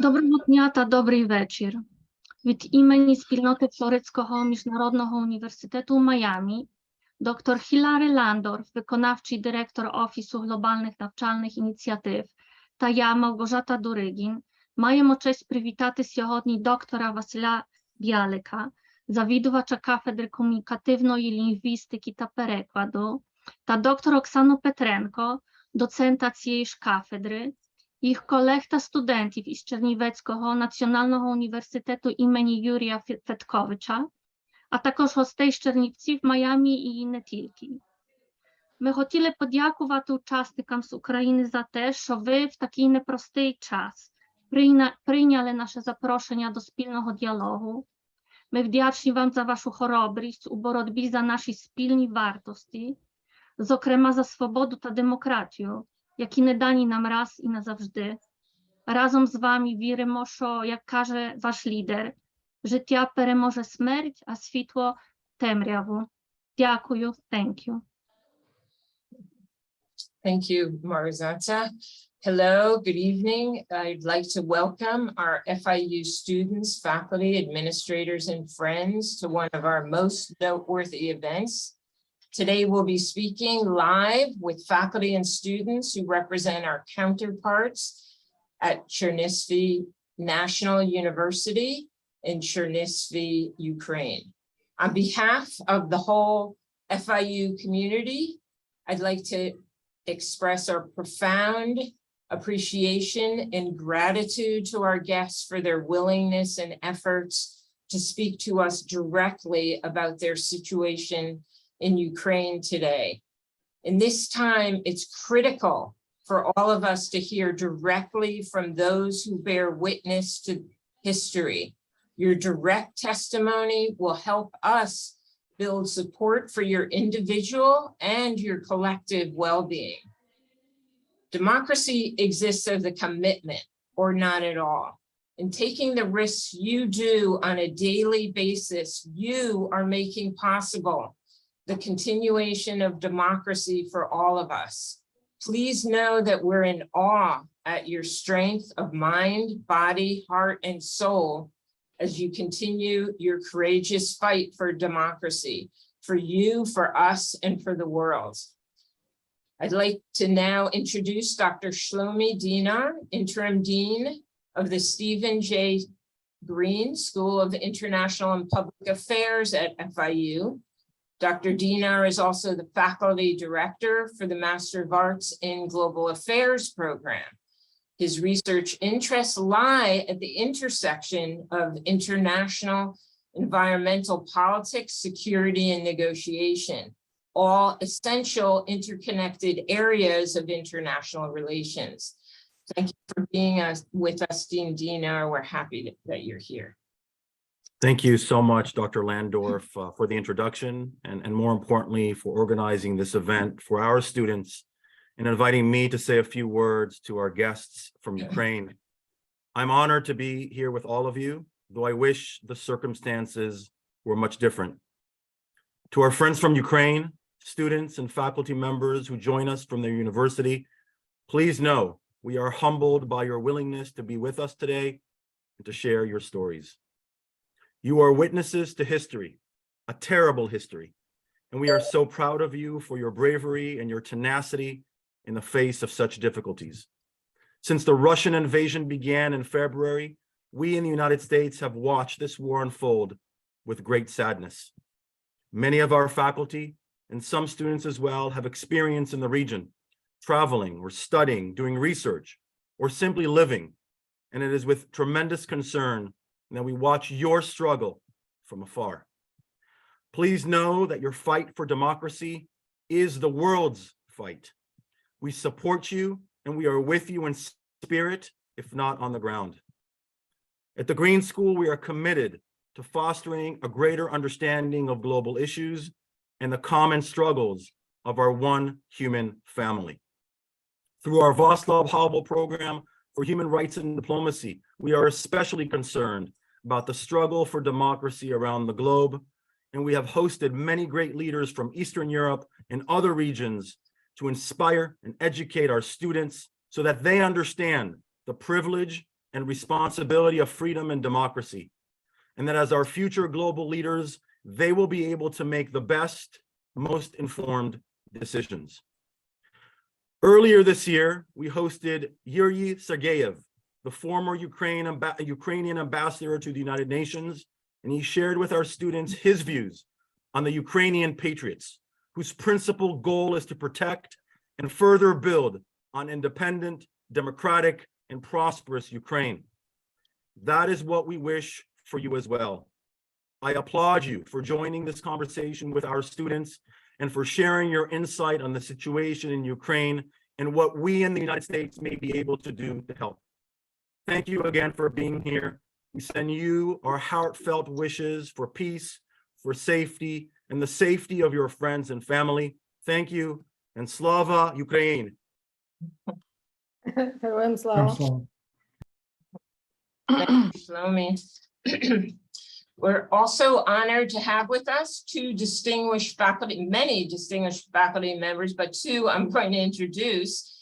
Доброго дня та добрий вечір. Від імені спільноти Флоридського міжнародного університету у Майамі доктор Хіларі Ландорф, виконавчий директор Офісу глобальних навчальних ініціатив, та я, Мałgorzata Durygin, маємо честь привітати сьогодні доктора Василя Біалика, завідувача кафедри комунікативної лінгвістики та перекладу, та доктор Оксану Петренко, доцента цієї ж кафедри, їх колег та студентів із Чернівецького національного університету імені Юрія Федковича, а також гостей з Чернівців, Майамі і не тільки. Ми хотіли подякувати учасникам з України за те, що ви в такий непростий час прийняли наше запрошення до спільного діалогу. Ми вдячні вам за вашу хоробрість у боротьбі за наші спільні вартості, зокрема за свободу та демократію, які не дані нам раз і назавжди. Разом з вами віримо, що, як каже ваш лідер, життя переможе смерть, а світло – темряву. Дякую. Thank you. Thank you, Małgorzata. Hello, good evening. I'd like to welcome our FIU students, faculty, administrators, and friends to one of our most noteworthy events. Today, we'll be speaking live with faculty and students who represent our counterparts at Chernivtsi National University in Chernivtsi, Ukraine. On behalf of the whole FIU community, I'd like to express our profound appreciation and gratitude to our guests for their willingness and efforts to speak to us directly about their situation in Ukraine today. In this time, it's critical for all of us to hear directly from those who bear witness to history. Your direct testimony will help us build support for your individual and your collective well-being. Democracy exists as a commitment or not at all. In taking the risks you do on a daily basis, you are making possible the continuation of democracy for all of us. Please know that we're in awe at your strength of mind, body, heart, and soul as you continue your courageous fight for democracy, for you, for us, and for the world. I'd like to now introduce Dr. Shlomi Dinar, Interim Dean of the Stephen J. Green School of International and Public Affairs at FIU. Dr. Dinar is also the faculty director for the Master of Arts in Global Affairs program. His research interests lie at the intersection of international environmental politics, security, and negotiation, all essential interconnected areas of international relations. Thank you for being with us, Dean Dinar. We're happy that you're here. Thank you so much, Dr. Landorf, for the introduction and more importantly, for organizing this event for our students and inviting me to say a few words to our guests from Ukraine. I'm honored to be here with all of you, though I wish the circumstances were much different. To our friends from Ukraine, students and faculty members who join us from their university, please know we are humbled by your willingness to be with us today and to share your stories. You are witnesses to history, a terrible history, and we are so proud of you for your bravery and your tenacity in the face of such difficulties. Since the Russian invasion began in February, we in the United States have watched this war unfold with great sadness. Many of our faculty and some students as well have experience in the region, traveling or studying, doing research, or simply living, and it is with tremendous concern that we watch your struggle from afar. Please know that your fight for democracy is the world's fight. We support you and we are with you in spirit, if not on the ground. At the Green School, we are committed to fostering a greater understanding of global issues and the common struggles of our one human family. Through our Václav Havel program for human rights and diplomacy, we are especially concerned about the struggle for democracy around the globe, and we have hosted many great leaders from Eastern Europe and other regions to inspire and educate our students so that they understand the privilege and responsibility of freedom and democracy. And that as our future global leaders, they will be able to make the best, most informed decisions. Earlier this year, we hosted Yuri Sergeyev, the former Ukrainian ambassador to the United Nations, and he shared with our students his views on the Ukrainian patriots, whose principal goal is to protect and further build on independent, democratic, and prosperous Ukraine. That is what we wish for you as well. I applaud you for joining this conversation with our students and for sharing your insight on the situation in Ukraine and what we in the United States may be able to do to help. Thank you again for being here. We send you our heartfelt wishes for peace, for safety, and the safety of your friends and family. Thank you, and Slava Ukraine. Героям слава. Thank you, Shlomi. We're also honored to have with us two distinguished faculty, many distinguished faculty members, but two I'm going to introduce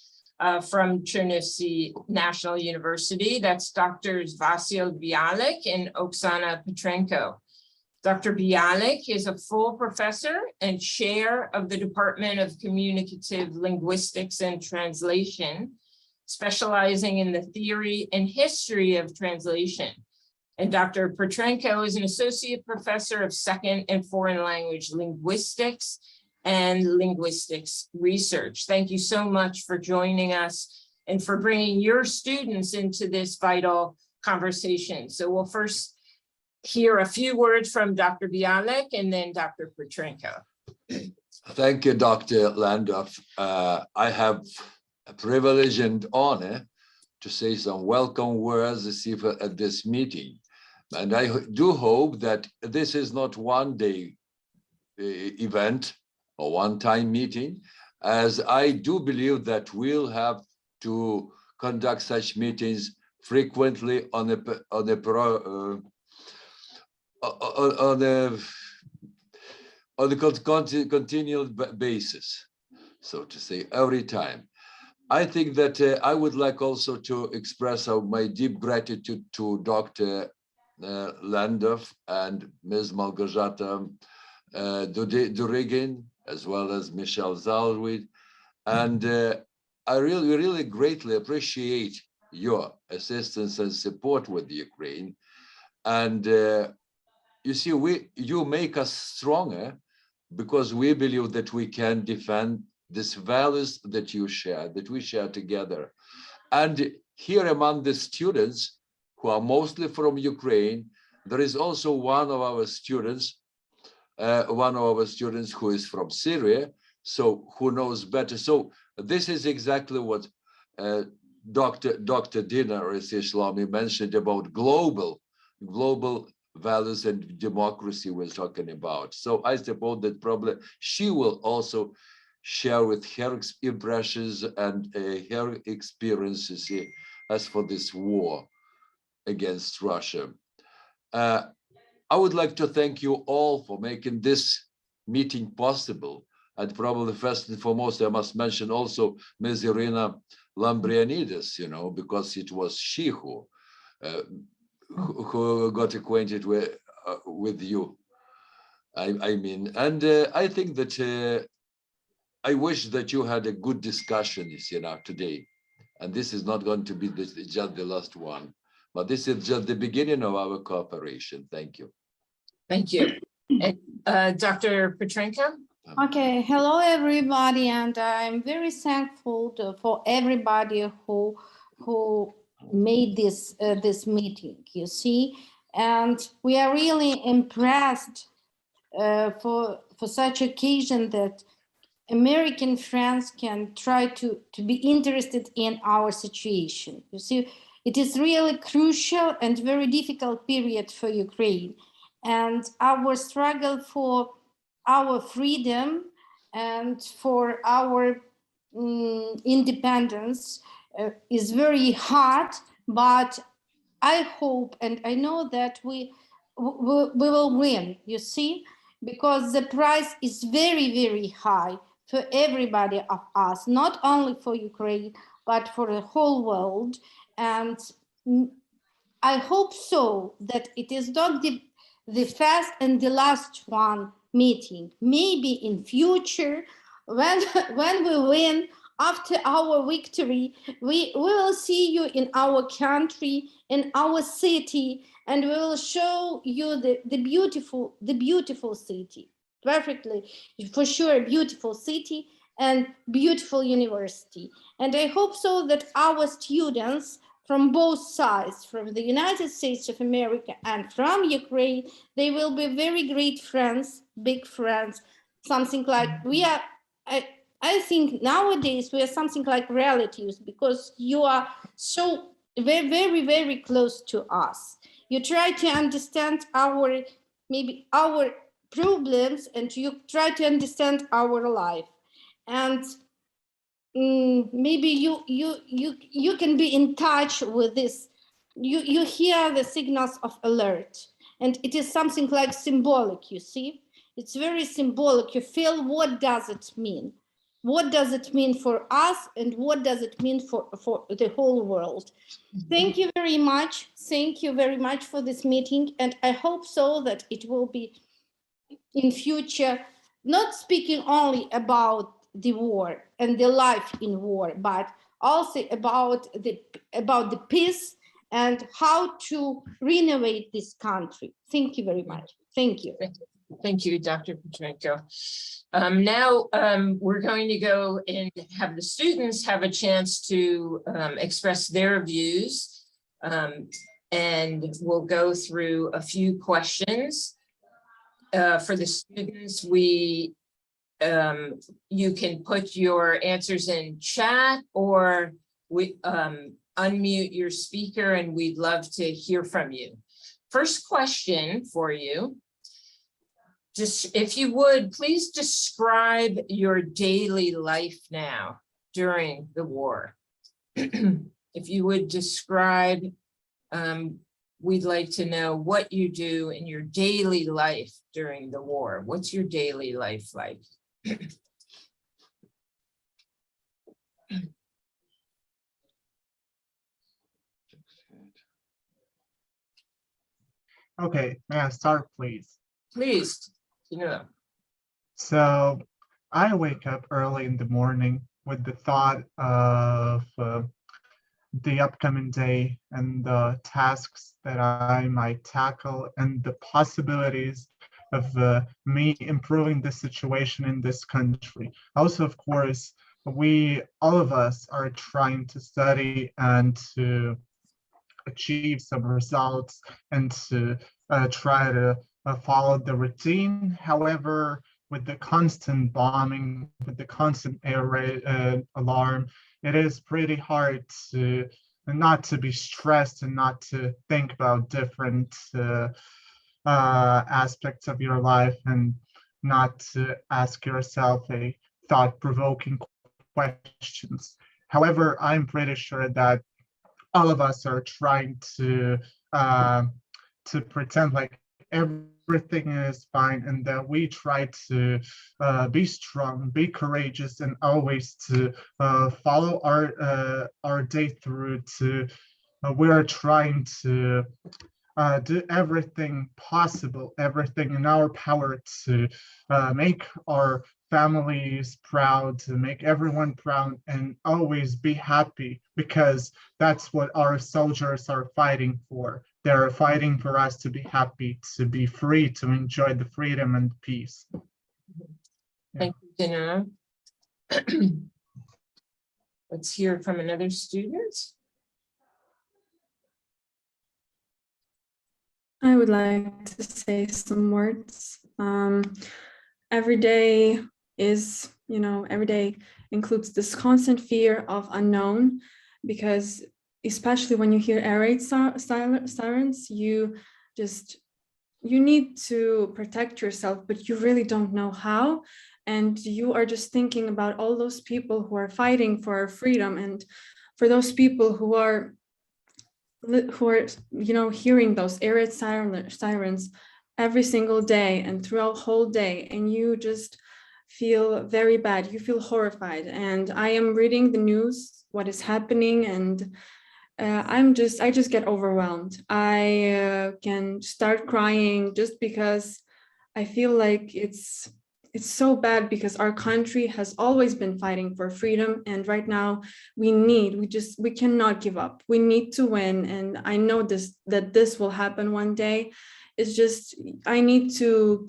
from Chernivtsi National University. That's Drs. Vasyl Bialik and Oksana Petrenko. Dr. Bialik is a full professor and chair of the Department of Communicative Linguistics and Translation, specializing in the theory and history of translation. And Dr. Petrenko is an associate professor of second and foreign language linguistics and linguistics research. Thank you so much for joining us and for bringing your students into this vital conversation. So we'll first hear a few words from Dr. Bialik and then Dr. Petrenko. Thank you, Dr. Landorf. I have a privilege and honor to say some welcome words at this meeting. And I do hope that this is not one day event or one-time meeting, as I do believe that we'll have to conduct such meetings frequently on a continual basis, so to say, every time. I think that I would like also to express my deep gratitude to Dr. Landorf and Ms. Malgorzata Durygin, as well as Michelle Zalwid. And I really greatly appreciate your assistance and support with Ukraine. And you see, you make us stronger because we believe that we can defend these values that you share, that we share together. And here among the students who are mostly from Ukraine, there is also one of our students who is from Syria, so who knows better. So this is exactly what Dr. Dina Shlomi mentioned about global values and democracy we're talking about. So I suppose that probably she will also share with her impressions and her experiences as for this war against Russia. I would like to thank you all for making this meeting possible. And probably first and foremost, I must mention also Ms. Irina Lambrianidis, because it was she who got acquainted with you. I mean, and I think that I wish that you had a good discussion, today. And this is not going to be just the last one, but this is just the beginning of our cooperation. Thank you. Thank you. And Dr. Petrenko? Okay, hello everybody, and I'm very thankful for everybody who made this meeting. You see, and we are really impressed for such occasion that American friends can try to be interested in our situation. You see, it is really crucial and very difficult period for Ukraine, and our struggle for our freedom and for our independence is very hard, but I hope and I know that we will win, you see, because the price is very, very high for everybody of us, not only for Ukraine, but for the whole world. And I hope so that it is not the first and the last one meeting. Maybe in future, when when we win, after our victory, we will see you in our country, in our city, and we will show you the beautiful city. Perfectly, for sure, beautiful city and beautiful university. And I hope so that our students from both sides, from the United States of America and from Ukraine, they will be very great friends, big friends, something like we are. I think nowadays we are something like relatives because you are so very close to us. You try to understand maybe our problems, and you try to understand our life, and maybe you can be in touch with this. You hear the signals of alert, and it is something like symbolic. You see, it's very symbolic. You feel, what does it mean? What does it mean for us, and what does it mean for the whole world? Thank you very much. Thank you very much for this meeting, and I hope so that it will be in future, not speaking only about the war and the life in war, but also about the peace and how to renovate this country. Thank you very much. Thank you. Thank you, Dr. Petrenko. Now we're going to go and have the students have a chance to express their views, and we'll go through a few questions. For the students, you can put your answers in chat, or unmute your speaker, and we'd love to hear from you. First question for you. Just, if you would, please describe your daily life now during the war. If you would describe, we'd like to know what you do in your daily life during the war. What's your daily life like? Okay, may I start, please? Please, you know. So I wake up early in the morning with the thought of the upcoming day and the tasks that I might tackle and the possibilities of me improving the situation in this country. Also, of course, all of us are trying to study and to achieve some results and to try to follow the routine. However, with the constant bombing, with the constant air raid alarm, it is pretty hard to not to be stressed and not to think about different aspects of your life, and not to ask yourself a thought-provoking questions. However, I'm pretty sure that all of us are trying to pretend like everything is fine, and that we try to be strong, be courageous, and always to follow our day through. We are trying to do everything possible, everything in our power to make our families proud, to make everyone proud, and always be happy, because that's what our soldiers are fighting for. They're fighting for us to be happy, to be free, to enjoy the freedom and peace. Thank you, Dina. Let's hear from another student. I would like to say some words. Every day is, every day includes this constant fear of unknown, because especially when you hear air raid sirens, you need to protect yourself, but you really don't know how. And you are just thinking about all those people who are fighting for our freedom, and for those people who are hearing those air raid sirens every single day and throughout the whole day, and you just feel very bad. You feel horrified. And I am reading the news, what is happening, and I just get overwhelmed. I can start crying just because I feel like it's so bad, because our country has always been fighting for freedom, and right now we cannot give up. We need to win, and I know that this will happen one day. It's just I need to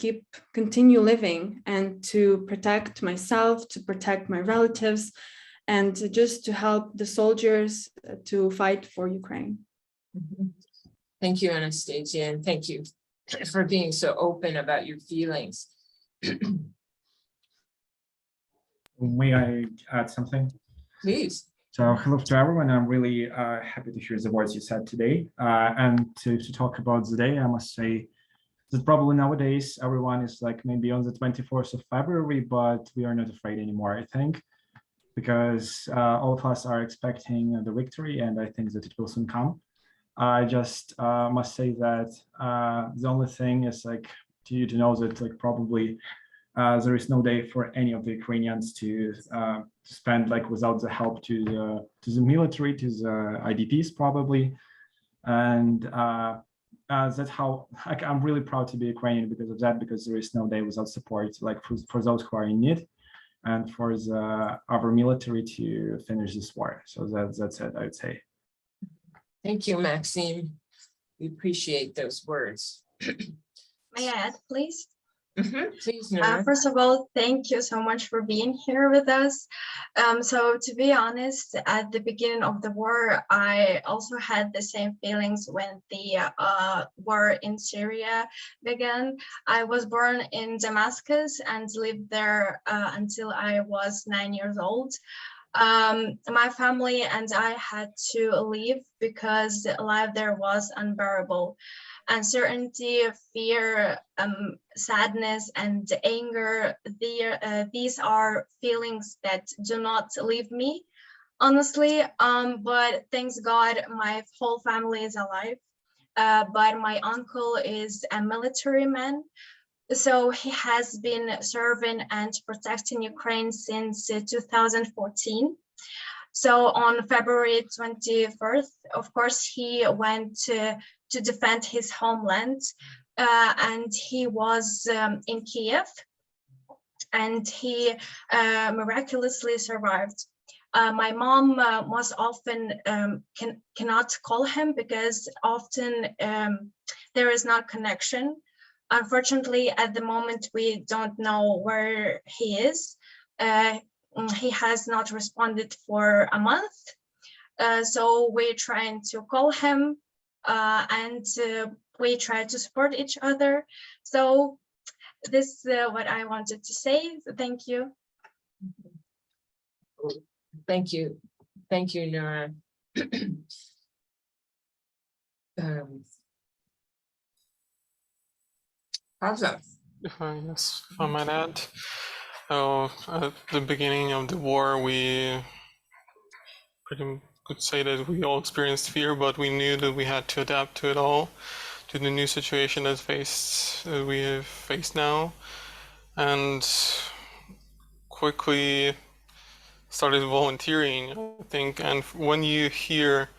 continue living and to protect myself, to protect my relatives, and just to help the soldiers to fight for Ukraine. Thank you, Anastasia, and thank you for being so open about your feelings. May I add something? Please. So hello to everyone. I'm really happy to hear the words you said today. And to talk about the day, I must say that probably nowadays everyone is like maybe on the 24th of February, but we are not afraid anymore, I think, because all of us are expecting the victory, and I think that it will soon come. I just must say that the only thing is like to know that like probably there is no day for any of the Ukrainians to spend like without the help to the military, to the IDPs probably, and that's how like, I'm really proud to be Ukrainian because of that, because there is no day without support like for those who are in need, and for our military to finish this war. So that's it, I would say. Thank you, Maxime. We appreciate those words. May I add, please? Please, Nora. First of all, thank you so much for being here with us. So to be honest, at the beginning of the war, I also had the same feelings when the war in Syria began. I was born in Damascus and lived there until I was 9 years old. My family and I had to leave because life there was unbearable. Uncertainty, fear, sadness, and anger, these are feelings that do not leave me, honestly, but thanks God, my whole family is alive, but my uncle is a military man, so he has been serving and protecting Ukraine since 2014. So on February 21st, of course, he went to defend his homeland, and he was in Kiev, and he miraculously survived. My mom most often cannot call him because often there is not connection. Unfortunately, at the moment, we don't know where he is. He has not responded for a month. So we're trying to call him and we try to support each other. So this is what I wanted to say. Thank you. Thank you. Thank you, Nora. Pavlo. Yes, if I might add. At the beginning of the war, we pretty could say that we all experienced fear, but we knew that we had to adapt to it all, to the new situation that we have faced now, and quickly started volunteering, I think. And when you hear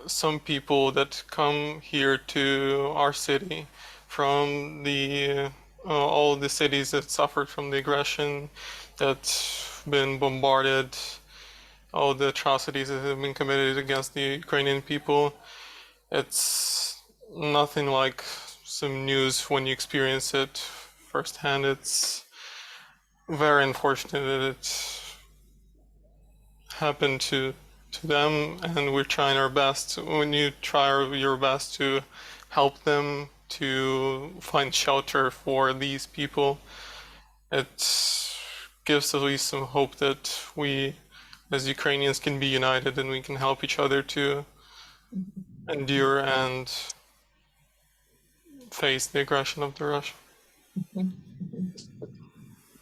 some people that come here to our city from all the cities that suffered from the aggression, that's been bombarded, all the atrocities that have been committed against the Ukrainian people, it's nothing like some news when you experience it firsthand. It's very unfortunate that it happened to them, and we're trying our best. When you try your best to help them, to find shelter for these people, it gives at least some hope that we as Ukrainians can be united and we can help each other to endure and face the aggression of the Russia.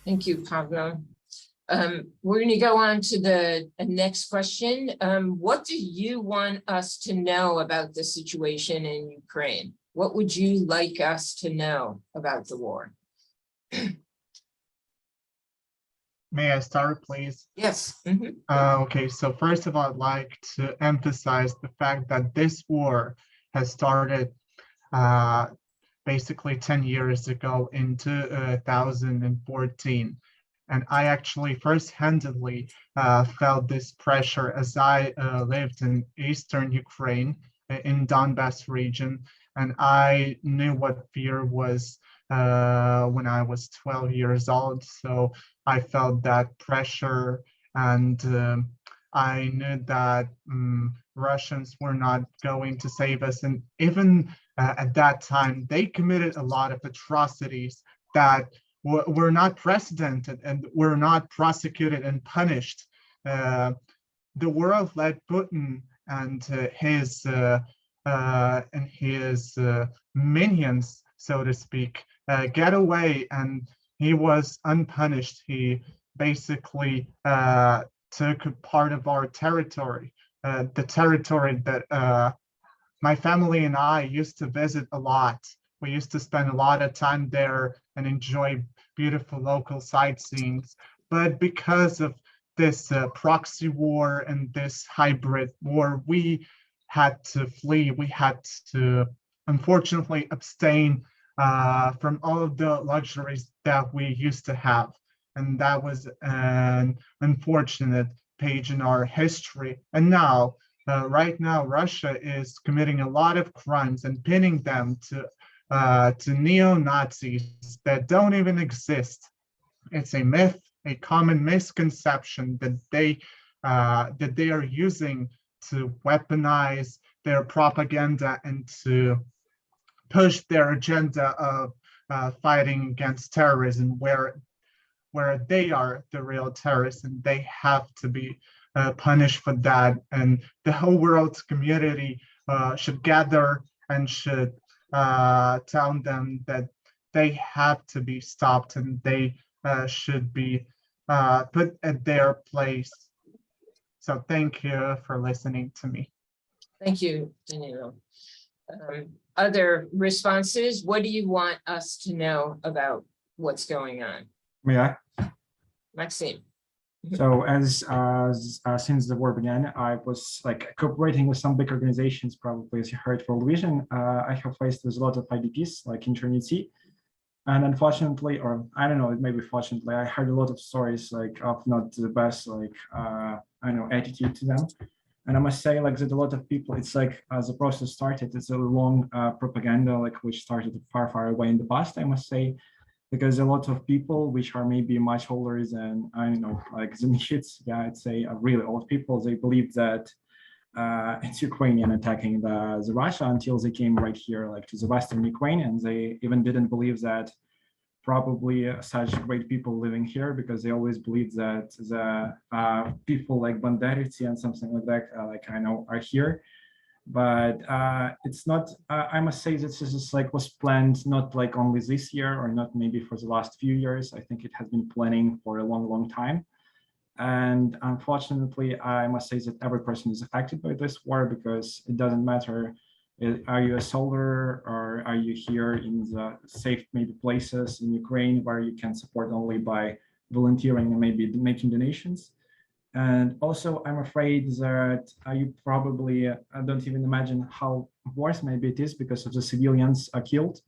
Thank you, Pavlo. We're going to go on to the next question. What do you want us to know about the situation in Ukraine? What would you like us to know about the war? May I start, please? Yes. Okay, so first of all, I'd like to emphasize the fact that this war has started basically 10 years ago in 2014. And I actually first-handedly felt this pressure as I lived in Eastern Ukraine, in Donbass region. And I knew what fear was when I was 12 years old. So I felt that pressure, and I knew that Russians were not going to save us. And even at that time, they committed a lot of atrocities that were not precedented and were not prosecuted and punished. The world let Putin and his minions, so to speak, get away, and he was unpunished. He basically took part of our territory, the territory that my family and I used to visit a lot. We used to spend a lot of time there and enjoy beautiful local sightseeing. But because of this proxy war and this hybrid war, we had to flee. We had to, unfortunately, abstain from all of the luxuries that we used to have. And that was an unfortunate page in our history. And now, right now, Russia is committing a lot of crimes and pinning them to neo-Nazis that don't even exist. It's a myth, a common misconception that they are using to weaponize their propaganda and to push their agenda of fighting against terrorism, where they are the real terrorists and they have to be punished for that. And the whole world's community should gather and should tell them that they have to be stopped and they should be put at their place. So thank you for listening to me. Thank you, Danilo. Other responses? What do you want us to know about what's going on? Yeah. Maxime. So as since the war began, I was like cooperating with some big organizations, probably as you heard for Vision. I have faced with a lot of IDPs like in Chernivtsi. And unfortunately, or I don't know, maybe fortunately, I heard a lot of stories like of not the best, like, I don't know, attitude to them. And I must say, like, that a lot of people, it's like, as the process started, it's a long propaganda, like, which started far, far away in the past, I must say, because a lot of people, which are maybe much older than, I don't know, like the kids, yeah, I'd say really old people, they believe that it's Ukrainian attacking the Russia until they came right here, like to the Western Ukraine, and they even didn't believe that probably such great people living here, because they always believed that the people like Banderitsi and something like that, like I know, are here. But it's not, I must say that this is like was planned not like only this year or not maybe for the last few years. I think it has been planning for a long, long time. And unfortunately, I must say that every person is affected by this war, because it doesn't matter, are you a soldier or are you here in the safe maybe places in Ukraine where you can support only by volunteering and maybe making donations. And also, I'm afraid that you probably don't even imagine how worse maybe it is because of the civilians are killed,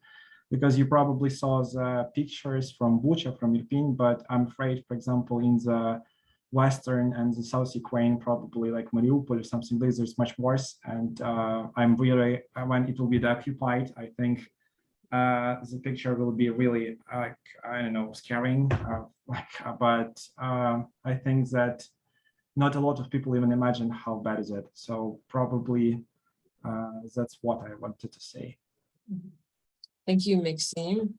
because you probably saw the pictures from Bucha, from Irpin, but I'm afraid, for example, in the Western and the South Ukraine, probably like Mariupol or something like this, it's much worse. And I'm really, when it will be occupied, I think the picture will be really, I don't know, scaring. But I think that not a lot of people even imagine how bad is it. So probably that's what I wanted to say. Thank you, Maxime.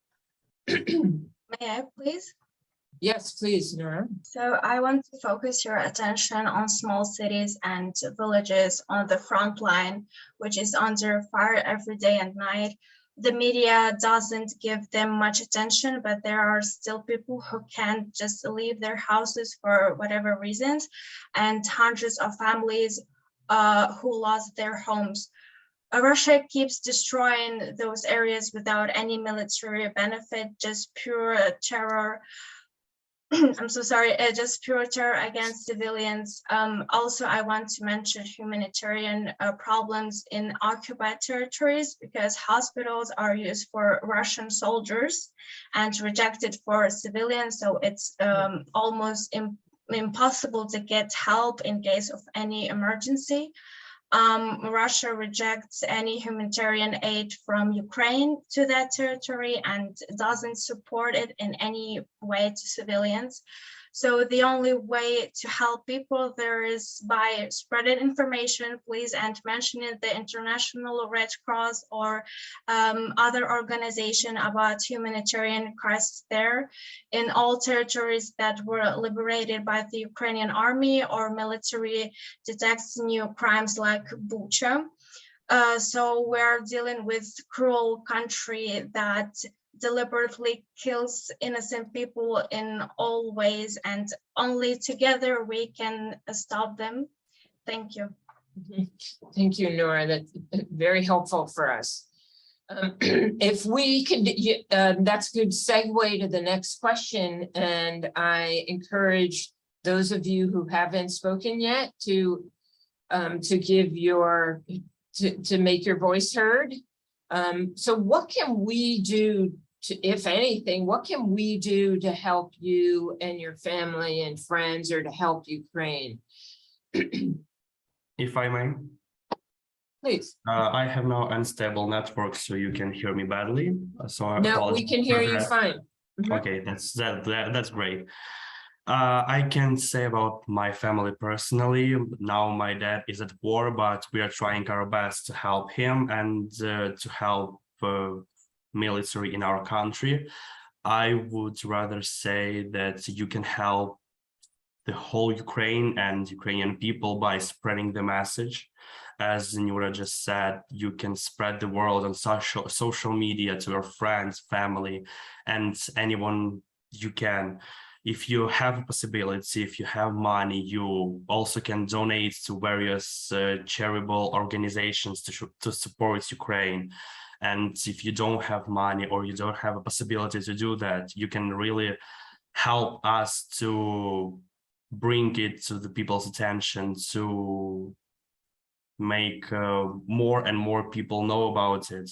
May I please? Yes, please, Nora. So I want to focus your attention on small cities and villages on the front line, which is under fire every day and night. The media doesn't give them much attention, but there are still people who can't just leave their houses for whatever reasons, and hundreds of families who lost their homes. Russia keeps destroying those areas without any military benefit, just pure terror. I'm so sorry, just pure terror against civilians. Also, I want to mention humanitarian problems in occupied territories, because hospitals are used for Russian soldiers and rejected for civilians. So it's almost impossible to get help in case of any emergency. Russia rejects any humanitarian aid from Ukraine to that territory and doesn't support it in any way to civilians. So the only way to help people there is by spreading information, please, and mentioning the International Red Cross or other organization about humanitarian crisis there in all territories that were liberated by the Ukrainian army or military detects new crimes like Bucha. So we're dealing with cruel country that deliberately kills innocent people in all ways, and only together we can stop them. Thank you. Thank you, Nora. That's very helpful for us. If we could, that's a good segue to the next question. And I encourage those of you who haven't spoken yet to give your, to make your voice heard. So what can we do to, if anything, what can we do to help you and your family and friends, or to help Ukraine? If I may. Please. I have no unstable network, so you can hear me badly. So I No, apologize we can hear for you that. fine. Okay, that's great. I can say about my family personally. Now my dad is at war, but we are trying our best to help him and to help military in our country. I would rather say that you can help the whole Ukraine and Ukrainian people by spreading the message. As Nura just said, you can spread the word on social media to your friends, family, and anyone you can. If you have a possibility, if you have money, you also can donate to various charitable organizations to support Ukraine. And if you don't have money or you don't have a possibility to do that, you can really help us to bring it to the people's attention, to make more and more people know about it.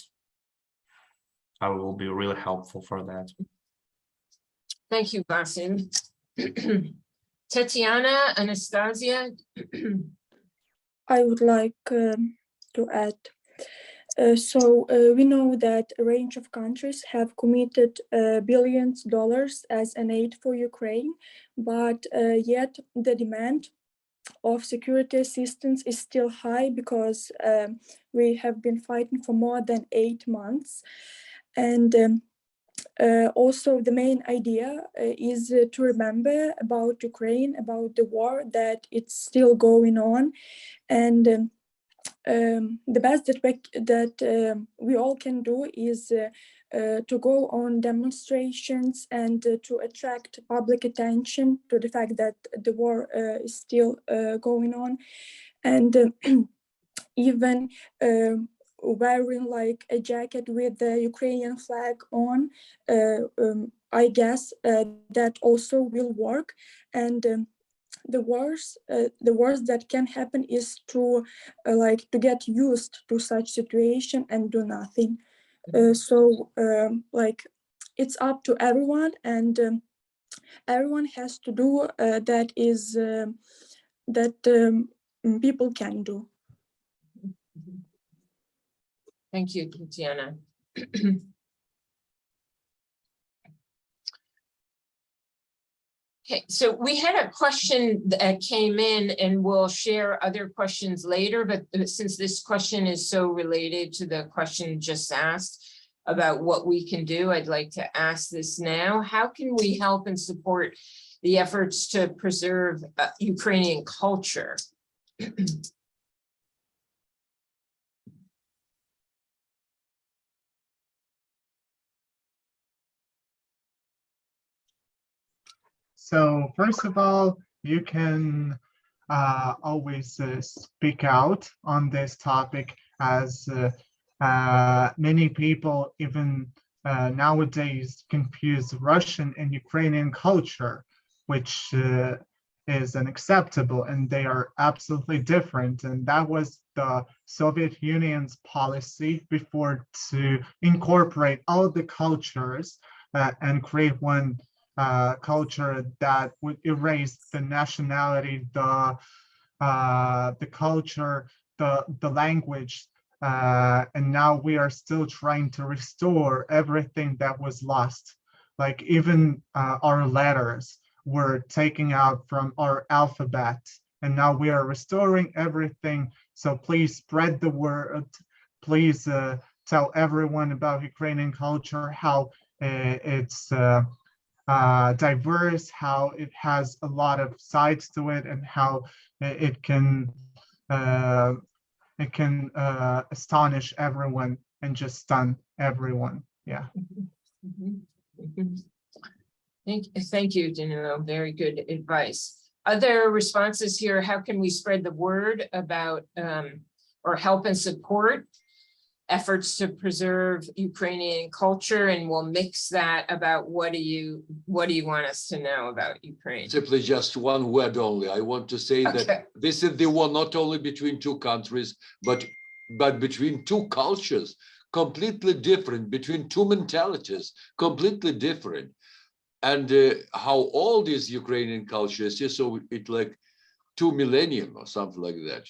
I will be really helpful for that. Thank you, Basim. Tatiana, Anastasia. I would like to add. We know that a range of countries have committed billions of dollars as an aid for Ukraine, but yet the demand of security assistance is still high because we have been fighting for more than 8 months. And also the main idea is to remember about Ukraine, about the war, that it's still going on. And the best that we all can do is to go on demonstrations and to attract public attention to the fact that the war is still going on, and even wearing like a jacket with the Ukrainian flag on, I guess that also will work. And the worst that can happen is to to get used to such situation and do nothing. It's up to everyone, and everyone has to do that is that people can do. Thank you, Tatiana. Okay, so we had a question that came in, and we'll share other questions later, but since this question is so related to the question just asked about what we can do, I'd like to ask this now. How can we help and support the efforts to preserve Ukrainian culture? So first of all, you can always speak out on this topic, as many people even nowadays confuse Russian and Ukrainian culture. which is unacceptable, and they are absolutely different. And that was the Soviet Union's policy before, to incorporate all the cultures and create one culture that would erase the nationality, the culture, the language. And now we are still trying to restore everything that was lost. Like even our letters were taken out from our alphabet, and now we are restoring everything. So please spread the word. Please tell everyone about Ukrainian culture, how it's diverse, how it has a lot of sides to it, and how it can astonish everyone and just stun everyone. Yeah. Thank you, Danilo. Very good advice. Other responses here? How can we spread the word about or help and support efforts to preserve Ukrainian culture? And we'll mix that about what do you want us to know about Ukraine? Simply just one word only. I want to say that this is the war not only between two countries, but between two cultures, completely different, between two mentalities, completely different. And how old is Ukrainian culture? It's just so it like 2 millennium or something like that.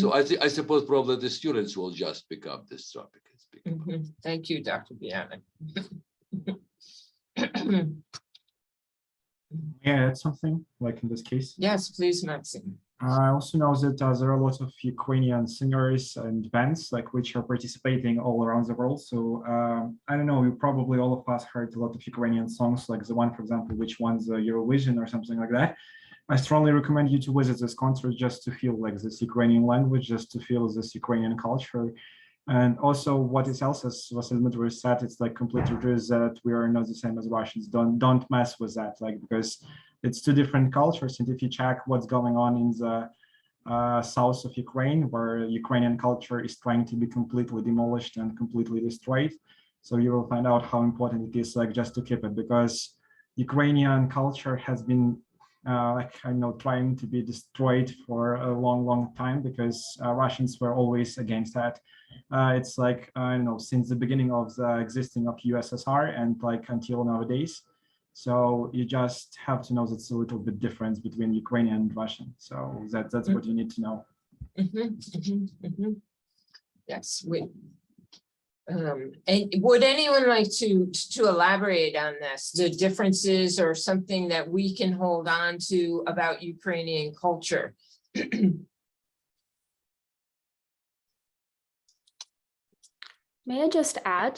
So I suppose probably the students will just pick up this topic. Thank you, Dr. Biana. May I add something, like in this case? Yes, please, Maxim. I also know that there are a lot of Ukrainian singers and bands like which are participating all around the world. So I don't know, probably all of us heard a lot of Ukrainian songs, like the one, for example, which won the Eurovision or something like that. I strongly recommend you to visit this concert just to feel like this Ukrainian language, just to feel this Ukrainian culture. And also what it else, as Vasil Dmitrievich said, it's like completely true that we are not the same as Russians. Don't mess with that, like, because it's two different cultures. And if you check what's going on in the south of Ukraine, where Ukrainian culture is trying to be completely demolished and completely destroyed, so you will find out how important it is, like, just to keep it, because Ukrainian culture has been trying to be destroyed for a long time, because Russians were always against that. It's like, since the beginning of the existing of USSR and like until nowadays. So you just have to know that it's a little bit difference between Ukrainian and Russian. So that's what you need to know. Yes, and would anyone like to elaborate on this, the differences or something that we can hold on to about Ukrainian culture? May I just add,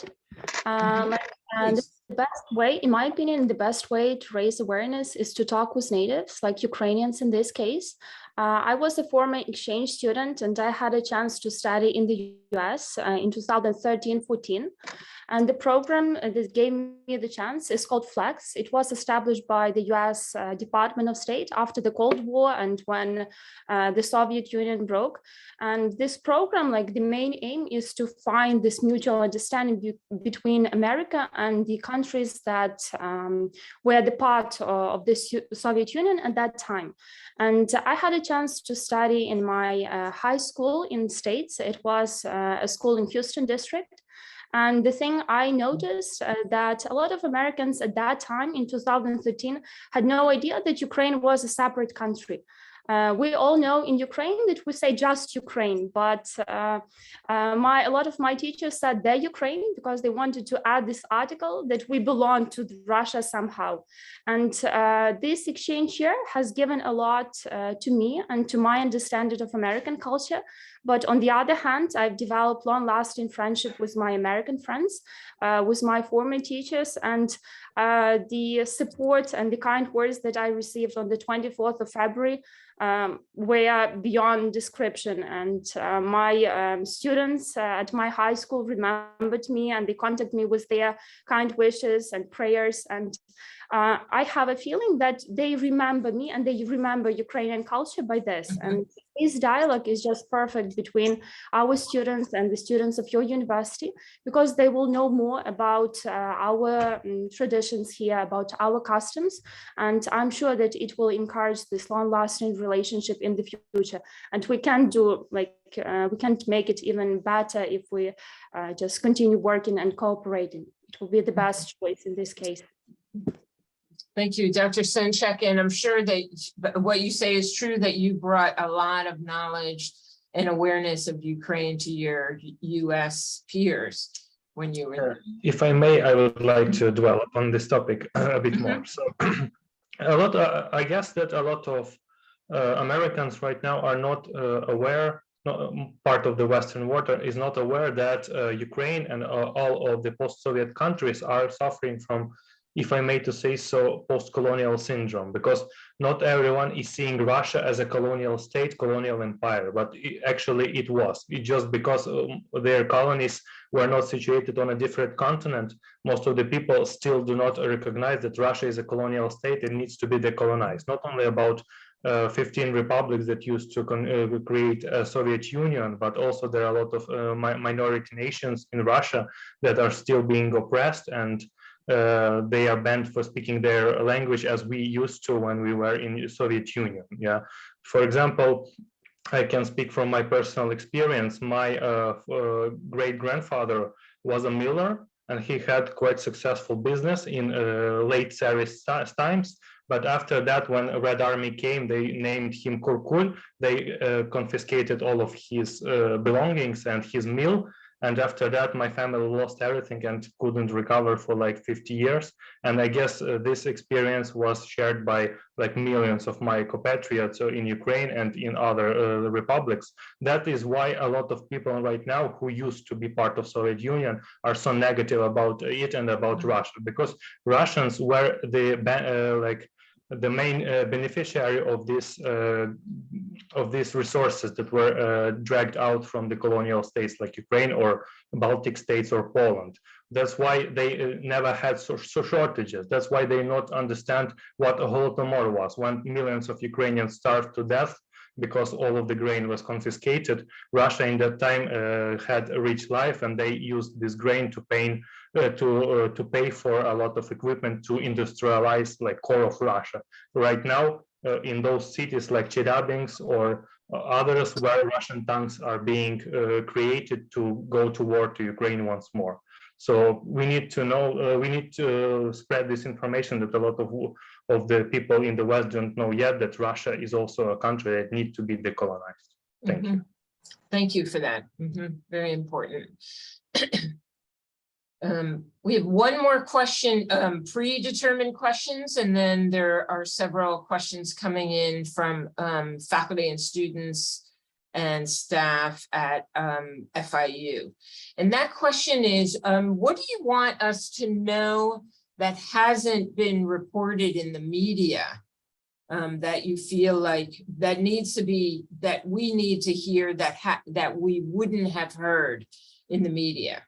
the best way, in my opinion, the best way to raise awareness is to talk with natives, like Ukrainians in this case. I was a former exchange student and I had a chance to study in the US in 2013-14. And the program that gave me the chance is called FLEX. It was established by the US Department of State after the Cold War and when the Soviet Union broke. And this program, like, the main aim is to find this mutual understanding between America and the countries that were the part of the Soviet Union at that time. And I had a chance to study in my high school in the States. It was a school in Houston district. And the thing I noticed that a lot of Americans at that time in 2013 had no idea that Ukraine was a separate country. We all know in Ukraine that we say just Ukraine, but a lot of my teachers said they're Ukraine because they wanted to add this article that we belong to Russia somehow. And this exchange here has given a lot to me and to my understanding of American culture. But on the other hand, I've developed long-lasting friendship with my American friends, with my former teachers, and the support and the kind words that I received on the 24th of February were beyond description. And my students at my high school remembered me and they contacted me with their kind wishes and prayers. And I have a feeling that they remember me and they remember Ukrainian culture by this. And this dialogue is just perfect between our students and the students of your university, because they will know more about our traditions here, about our customs. And I'm sure that it will encourage this long-lasting relationship in the future. And we can do we can make it even better if we just continue working and cooperating. It will be the best choice in this case. Thank you, Dr. Senchek. And I'm sure that what you say is true, that you brought a lot of knowledge and awareness of Ukraine to your US peers when you were there. If I may, I would like to dwell upon this topic a bit more. So I guess that a lot of Americans right now are not aware, part of the Western world is not aware that Ukraine and all of the post-Soviet countries are suffering from, if I may to say so, post-colonial syndrome, because not everyone is seeing Russia as a colonial state, colonial empire, but actually it was. It just because their colonies were not situated on a different continent, most of the people still do not recognize that Russia is a colonial state and needs to be decolonized. Not only about 15 republics that used to create a Soviet Union, but also there are a lot of minority nations in Russia that are still being oppressed, and they are banned for speaking their language as we used to when we were in the Soviet Union. Yeah, for example, I can speak from my personal experience. My great-grandfather was a miller, and he had quite successful business in late Tsarist times. But after that, when Red Army came, they named him Kurkul. They confiscated all of his belongings and his mill. And after that, my family lost everything and couldn't recover for like 50 years. And I guess this experience was shared by like millions of my compatriots in Ukraine and in other republics. That is why a lot of people right now who used to be part of Soviet Union are so negative about it and about Russia, because Russians were the main beneficiary of these resources that were dragged out from the colonial states like Ukraine or Baltic states or Poland. That's why they never had so shortages. That's why they not understand what a Holodomor was. When millions of Ukrainians starved to death because all of the grain was confiscated, Russia in that time had a rich life, and they used this grain to pay for a lot of equipment to industrialize like core of Russia. Right now, in those cities like Chernivtsi or others where Russian tanks are being created to go to war to Ukraine once more. So we need to know, we need to spread this information that a lot of the people in the West don't know yet, that Russia is also a country that needs to be decolonized. Thank you. Thank you for that. Very important. We have one more question, predetermined questions, and then there are several questions coming in from faculty and students and staff at FIU. And that question is, what do you want us to know that hasn't been reported in the media, that you feel like that needs to be, that we need to hear, that we wouldn't have heard in the media?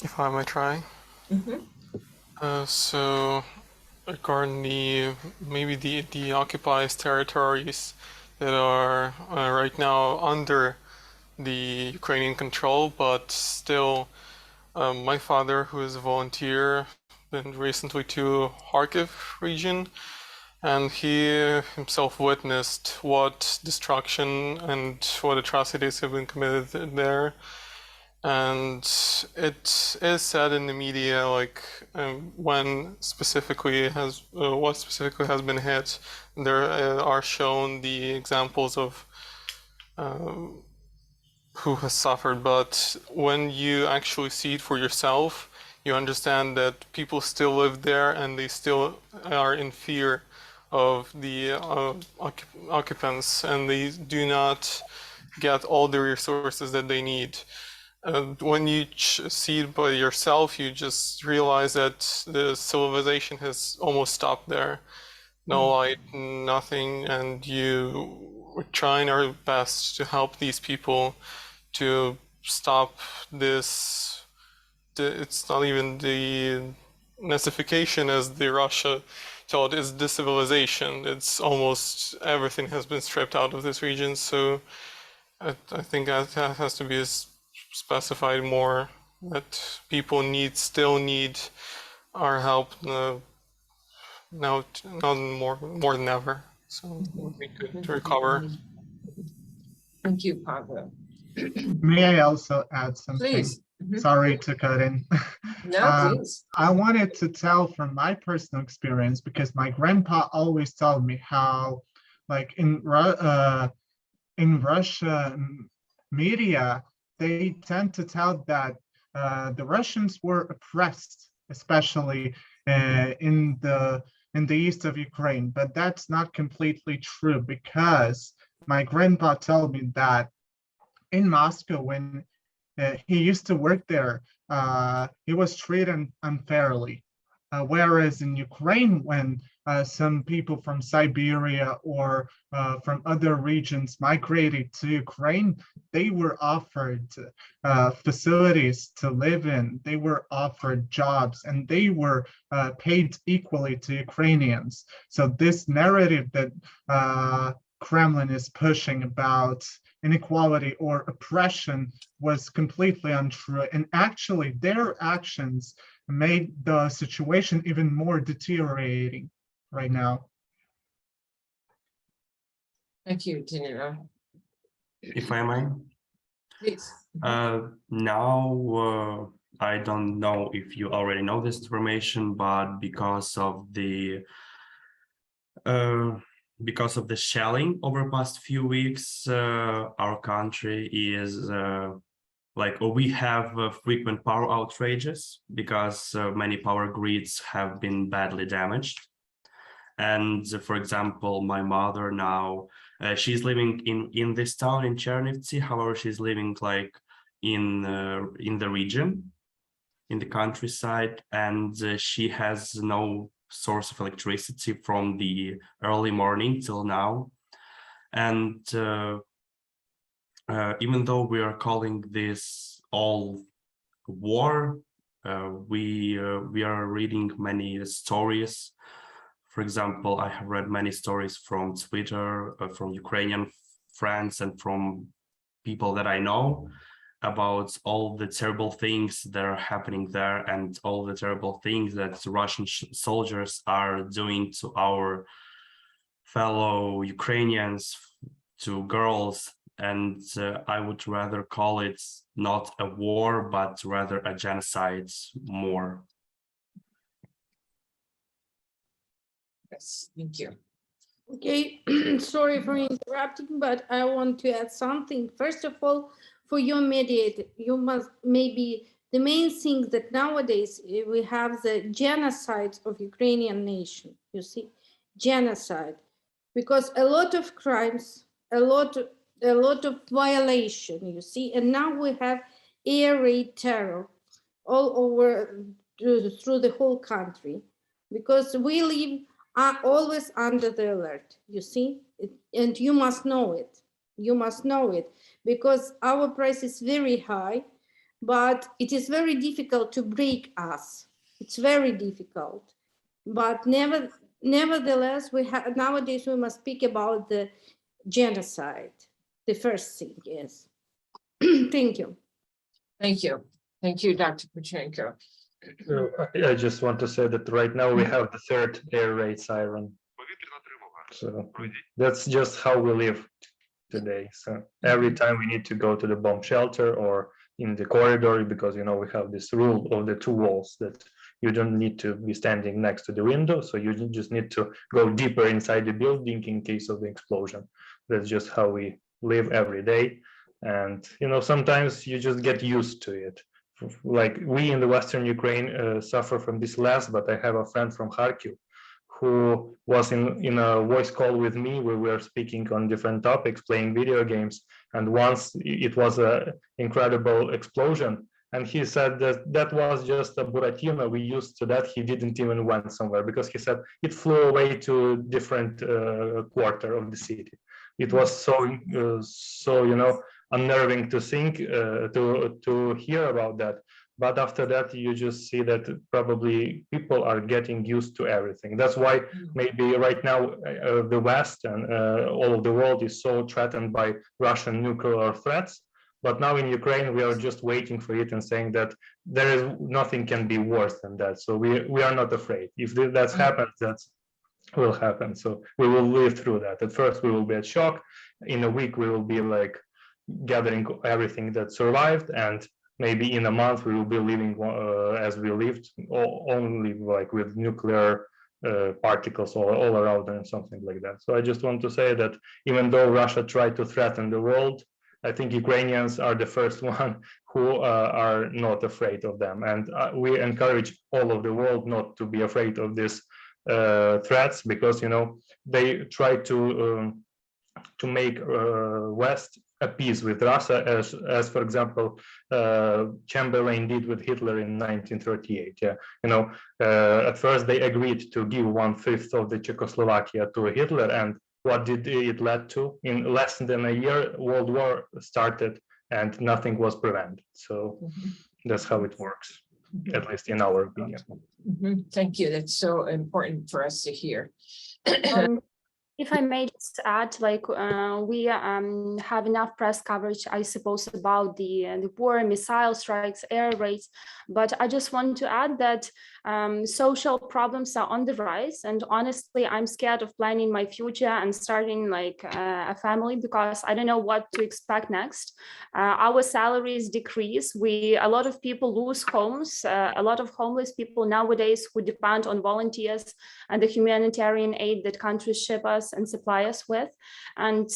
If I may try. So regarding maybe the occupied territories that are right now under the Ukrainian control, but still my father, who is a volunteer, been recently to Kharkiv region, and he himself witnessed what destruction and what atrocities have been committed there. And it is said in the media, like when specifically what specifically has been hit, there are shown the examples of who has suffered. But when you actually see it for yourself, you understand that people still live there and they still are in fear of the occupants, and they do not get all the resources that they need. When you see it by yourself, you just realize that the civilization has almost stopped there. No light, nothing, and we're trying our best to help these people to stop this. It's not even the Nazification as the Russia taught, it's decivilization. It's almost everything has been stripped out of this region. So I think that has to be specified more, that people still need our help now more than ever. So it would be good to recover. Thank you, Pavel. May I also add something? Please. Sorry to cut in. No, please. I wanted to tell from my personal experience, because my grandpa always told me how, like in Russia media, they tend to tell that the Russians were oppressed, especially in the east of Ukraine. But that's not completely true, because my grandpa told me that in Moscow, when he used to work there, he was treated unfairly. Whereas in Ukraine, when some people from Siberia or from other regions migrated to Ukraine, they were offered facilities to live in, they were offered jobs, and they were paid equally to Ukrainians. So this narrative that Kremlin is pushing about inequality or oppression was completely untrue. And actually, their actions made the situation even more deteriorating right now. Thank you, Danilo. If I may. Please. Now, I don't know if you already know this information, but because of the shelling over the past few weeks, our country is we have frequent power outages because many power grids have been badly damaged. And for example, my mother now, she's living in this town in Chernivtsi. However, she's living in the region, in the countryside, and she has no source of electricity from the early morning till now. And even though we are calling this all war, we are reading many stories. For example, I have read many stories from Twitter, from Ukrainian friends, and from people that I know about all the terrible things that are happening there, and all the terrible things that Russian soldiers are doing to our fellow Ukrainians, to girls. And I would rather call it not a war, but rather a genocide more. Yes, thank you. Okay, sorry for interrupting, but I want to add something. First of all, for your mediator, you must maybe the main thing that nowadays we have the genocide of Ukrainian nation, you see, genocide, because a lot of crimes, a lot of violation, you see, and now we have air raid terror all over through the whole country, because we live are always under the alert, you see, and you must know it. You must know it, because our price is very high, but it is very difficult to break us. It's very difficult. But nevertheless, nowadays we must speak about the genocide. The first thing is. Thank you. Thank you. Thank you, Dr. Petrenko. I just want to say that right now we have the third air raid siren. So that's just how we live today. So every time we need to go to the bomb shelter or in the corridor, because we have this rule of the two walls that you don't need to be standing next to the window, so you just need to go deeper inside the building in case of the explosion. That's just how we live every day. And sometimes you just get used to it. Like we in the Western Ukraine suffer from this less, but I have a friend from Kharkiv who was in a voice call with me where we were speaking on different topics, playing video games. And once it was an incredible explosion. And he said that was just a Buratino. We used to that. He didn't even went somewhere because he said it flew away to different quarter of the city. It was so unnerving to think, to hear about that. But after that, you just see that probably people are getting used to everything. That's why maybe right now the West and all of the world is so threatened by Russian nuclear threats. But now in Ukraine, we are just waiting for it and saying that there is nothing can be worse than that. So we are not afraid. If that happens, that will happen. So we will live through that. At first, we will be at shock. In a week, we will be like gathering everything that survived, and maybe in a month we will be living as we lived, only like with nuclear particles all around and something like that. So I just want to say that even though Russia tried to threaten the world, I think Ukrainians are the first one who are not afraid of them. And we encourage all of the world not to be afraid of these threats, because, you know, they try to make West appease with Russia, as for example, Chamberlain did with Hitler in 1938. Yeah, you know, at first they agreed to give 1/5 of the Czechoslovakia to Hitler, and what did it lead to? In less than a year, World War started, and nothing was prevented. So that's how it works, at least in our opinion. Thank you. That's so important for us to hear. If I may just add, like we have enough press coverage, I suppose, about the war, missile strikes, air raids, but I just want to add that social problems are on the rise, and honestly, I'm scared of planning my future and starting like a family, because I don't know what to expect next. Our salaries decrease. A lot of people lose homes. A lot of homeless people nowadays who depend on volunteers and the humanitarian aid that countries ship us and supply us with. And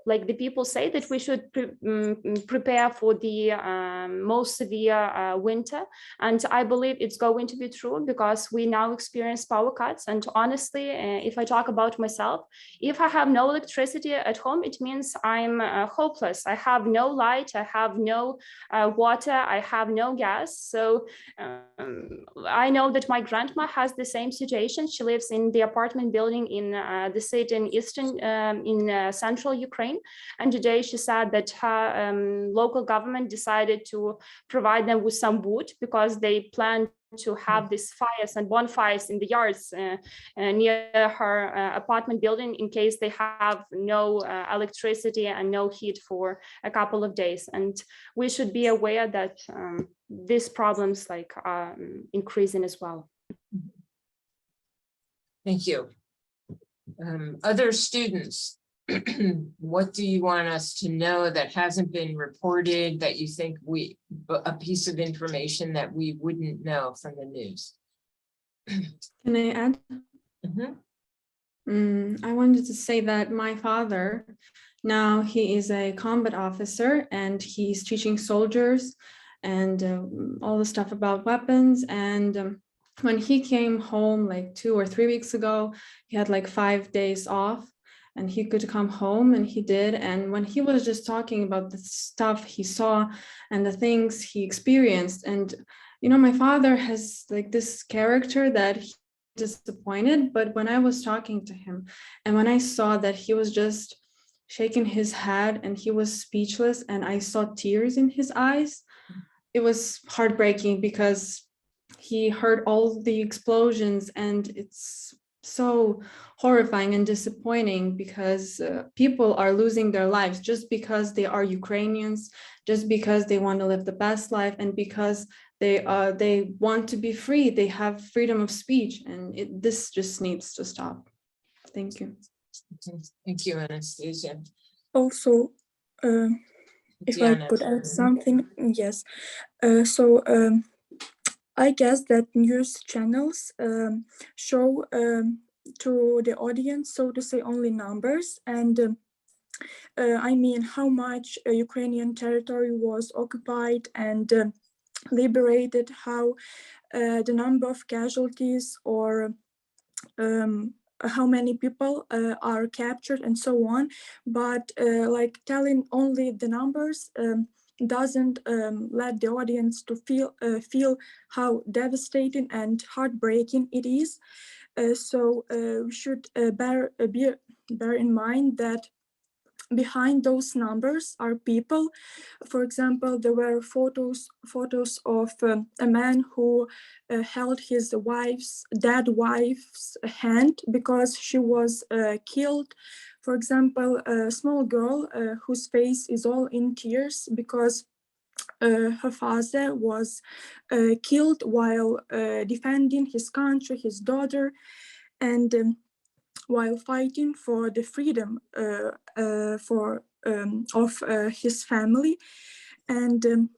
like the people say that we should prepare for the most severe winter. And I believe it's going to be true, because we now experience power cuts. And honestly, if I talk about myself, if I have no electricity at home, it means I'm hopeless. I have no light, I have no water, I have no gas. So I know that my grandma has the same situation. She lives in the apartment building in the city in central Ukraine, and today she said that her local government decided to provide them with some wood, because they plan to have these fires and bonfires in the yards near her apartment building, in case they have no electricity and no heat for a couple of days. And we should be aware that these problems like are increasing as well. Thank you. Other students, what do you want us to know that hasn't been reported, that you think a piece of information that we wouldn't know from the news? Can I add? I wanted to say that my father, now he is a combat officer, and he's teaching soldiers and all the stuff about weapons. And when he came home like 2 or 3 weeks ago, he had like 5 days off, and he could come home, and he did. And when he was just talking about the stuff he saw and the things he experienced, and you know, my father has like this character that he's disappointed, but when I was talking to him and when I saw that he was just shaking his head and he was speechless, and I saw tears in his eyes, it was heartbreaking, because he heard all the explosions, and it's so horrifying and disappointing, because people are losing their lives just because they are Ukrainians, just because they want to live the best life, and because they want to be free. They have freedom of speech, and this just needs to stop. Thank you. Thank you, Anastasia. Also, if I could add something, yes. I guess that news channels show to the audience, so to say, only numbers, and I mean how much Ukrainian territory was occupied and liberated, how the number of casualties, or how many people are captured, and so on. But like telling only the numbers doesn't let the audience to feel how devastating and heartbreaking it is. So we should bear in mind that behind those numbers are people. For example, there were photos of a man who held his dead wife's hand because she was killed. For example, a small girl whose face is all in tears because her father was killed while defending his country, his daughter, and while fighting for the freedom of his family. And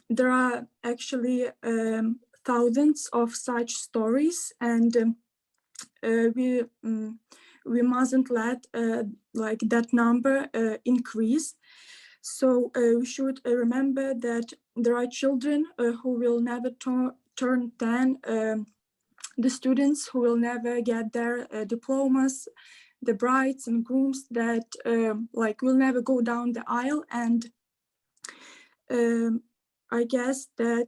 there are actually thousands of such stories, and we mustn't let like that number increase. So we should remember that there are children who will never turn 10, the students who will never get their diplomas, the brides and grooms that like will never go down the aisle. And I guess that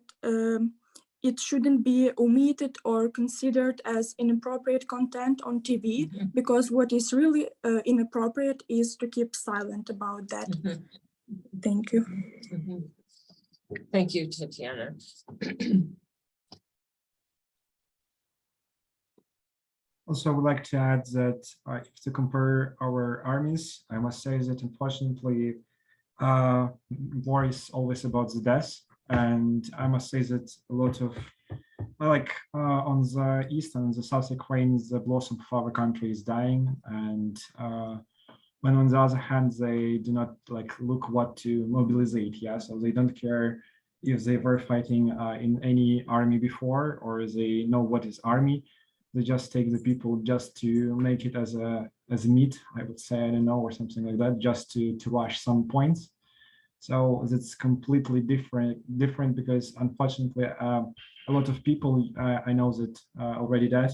it shouldn't be omitted or considered as inappropriate content on TV, because what is really inappropriate is to keep silent about that. Thank you. Thank you, Tatiana. Also, I would like to add that if to compare our armies, I must say that unfortunately, war is always about the death. And I must say that a lot of, like on the east and the south Ukraine, the blossom of our country is dying. And when on the other hand, they do not like look what to mobilize, yeah, so they don't care if they were fighting in any army before, or they know what is army. They just take the people just to make it as a meat, I would say, I don't know, or something like that, just to rush some points. So that's completely different because unfortunately, a lot of people I know that already died.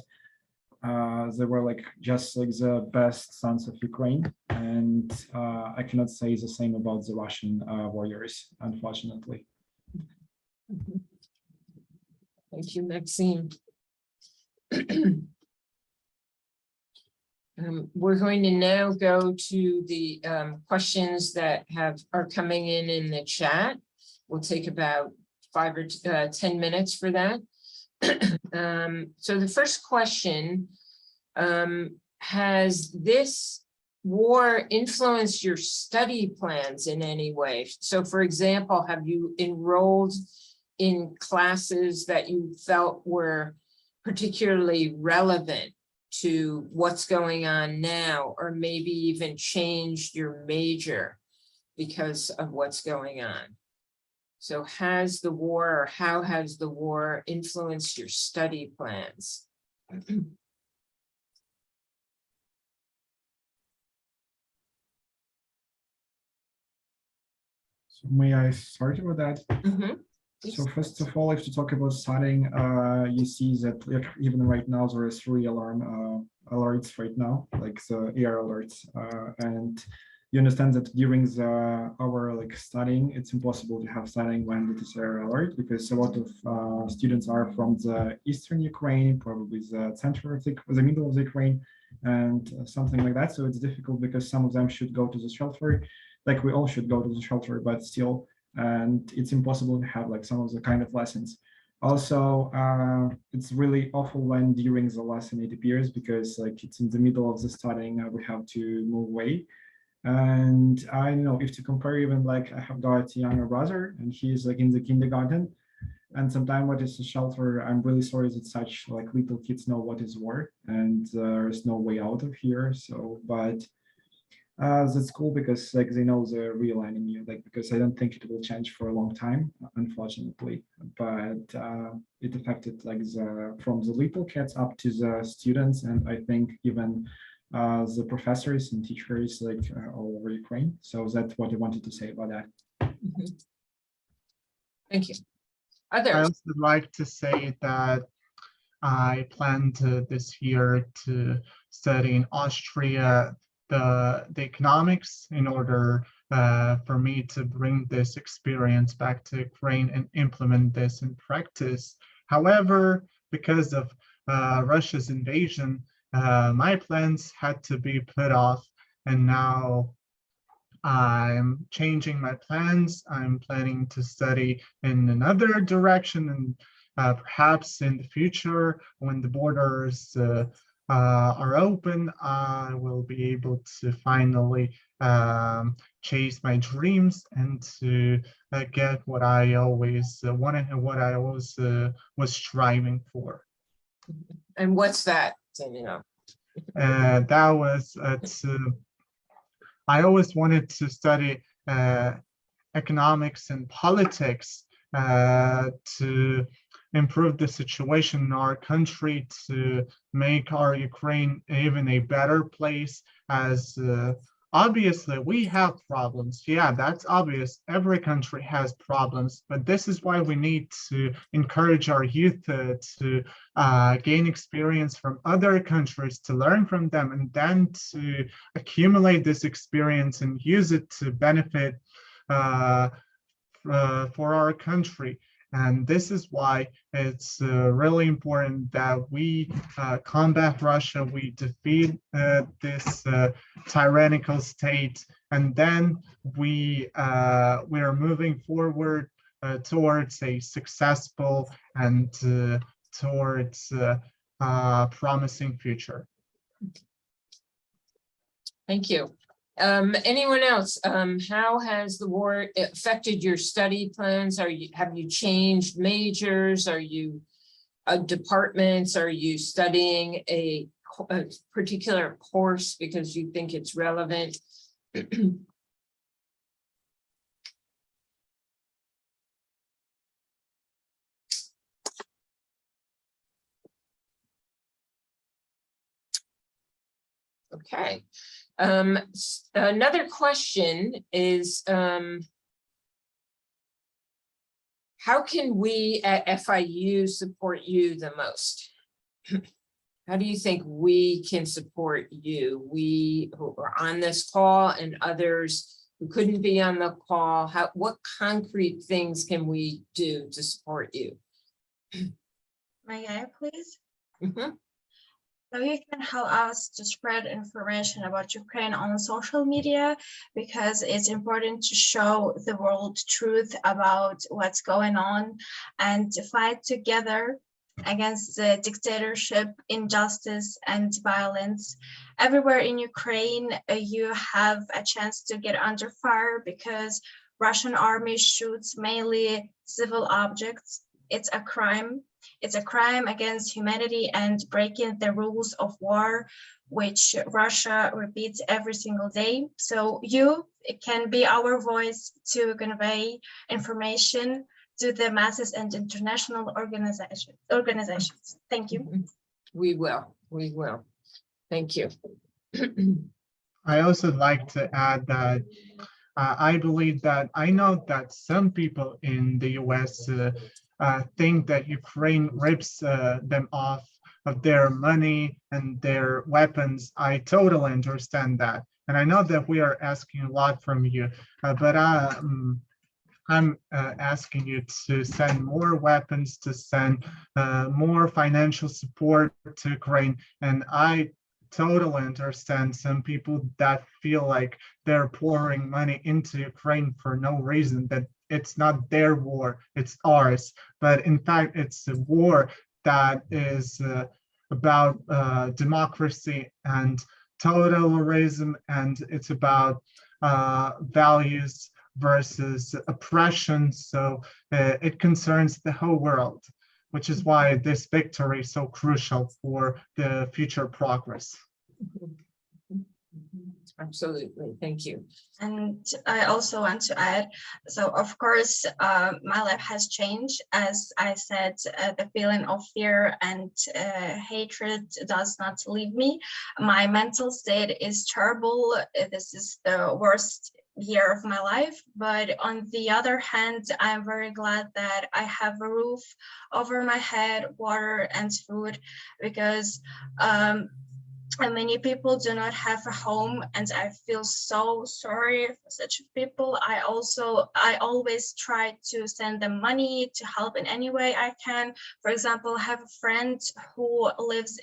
They were like just like the best sons of Ukraine, and I cannot say the same about the Russian warriors, unfortunately. Thank you, Maxime. We're going to now go to the questions that are coming in the chat. We'll take about 5 or 10 minutes for that. So the first question, has this war influenced your study plans in any way? So for example, have you enrolled in classes that you felt were particularly relevant to what's going on now, or maybe even changed your major because of what's going on? So has the war, or how has the war influenced your study plans? So may I start with that? So first of all, if you talk about studying, you see that like, even right now there are 3 alarm alerts right now, like the air alerts, and you understand that during our like studying, it's impossible to have studying when it is air alert, because a lot of students are from the eastern Ukraine, probably the center of the middle of the Ukraine, and something like that. So it's difficult because some of them should go to the shelter, like we all should go to the shelter, but still. And it's impossible to have like some of the kind of lessons. Also, it's really awful when during the lesson it appears, because like it's in the middle of the studying, we have to move away. And I know if to compare, even like I have got a younger brother and he's like in the kindergarten, and sometimes what is a shelter, I'm really sorry that such like little kids know what is war, and there's no way out of here. So, but that's cool because like they know the real enemy, like because I don't think it will change for a long time, unfortunately. But it affected like from the little kids up to the students, and I think even the professors and teachers like all over Ukraine. So that's what I wanted to say about that. Thank you. I also like to say that I planned this year to study in Austria the economics in order for me to bring this experience back to Ukraine and implement this in practice. However, because of Russia's invasion, my plans had to be put off, and now I'm changing my plans. I'm planning to study in another direction, and perhaps in the future, when the borders are open, I will be able to finally chase my dreams and to get what I always wanted and what I always was striving for. And what's that? You know. That was I always wanted to study economics and politics to improve the situation in our country, to make our Ukraine even a better place, as obviously we have problems. Yeah, that's obvious. Every country has problems, but this is why we need to encourage our youth to gain experience from other countries, to learn from them, and then to accumulate this experience and use it to benefit for our country. And this is why it's really important that we combat Russia, we defeat this tyrannical state, and then we are moving forward towards a successful and towards promising future. Thank you. Anyone else? How has the war affected your study plans? Have you changed majors? Are you departments? Are you studying a particular course because you think it's relevant? Okay. Another question is, how can we at FIU support you the most? How do you think we can support you? We who are on this call and others who couldn't be on the call, what concrete things can we do to support you? May I please? Mm-hmm. So you can help us to spread information about Ukraine on social media, because it's important to show the world truth about what's going on and to fight together against the dictatorship, injustice, and violence. Everywhere in Ukraine, you have a chance to get under fire because Russian army shoots mainly civil objects. It's a crime. It's a crime against humanity and breaking the rules of war, which Russia repeats every single day. So you can be our voice to convey information to the masses and international organizations. Thank you. We will. Thank you. I also like to add that I believe that I know that some people in the US think that Ukraine rips them off of their money and their weapons. I totally understand that. And I know that we are asking a lot from you, but I'm asking you to send more weapons, to send more financial support to Ukraine. And I totally understand some people that feel like they're pouring money into Ukraine for no reason, that it's not their war, it's ours. But in fact, it's a war that is about democracy and totalitarism, and it's about values versus oppression. So it concerns the whole world, which is why this victory is so crucial for the future progress. Absolutely, thank you. And I also want to add, so of course, my life has changed. As I said, the feeling of fear and hatred does not leave me. My mental state is terrible. This is the worst year of my life, but on the other hand, I'm very glad that I have a roof over my head, water, and food, because And many people do not have a home, and I feel so sorry for such people. I always try to send them money to help in any way I can. For example, I have a friend who lives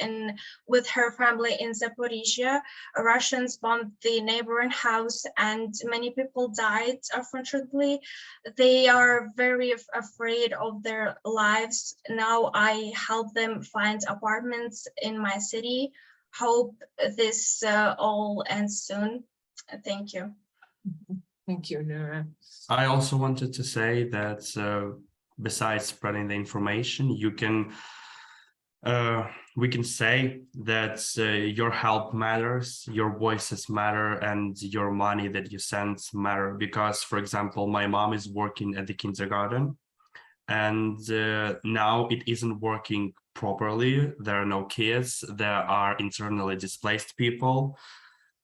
with her family in Zaporizhia. Russians bombed the neighboring house and many people died, unfortunately. They are very afraid of their lives. Now I help them find apartments in my city. Hope this all ends soon. Thank you. Thank you, Nora. I also wanted to say that besides spreading the information, we can say that your help matters, your voices matter, and your money that you send matter. Because, for example, my mom is working at the kindergarten, and now it isn't working properly. There are no kids. There are internally displaced people.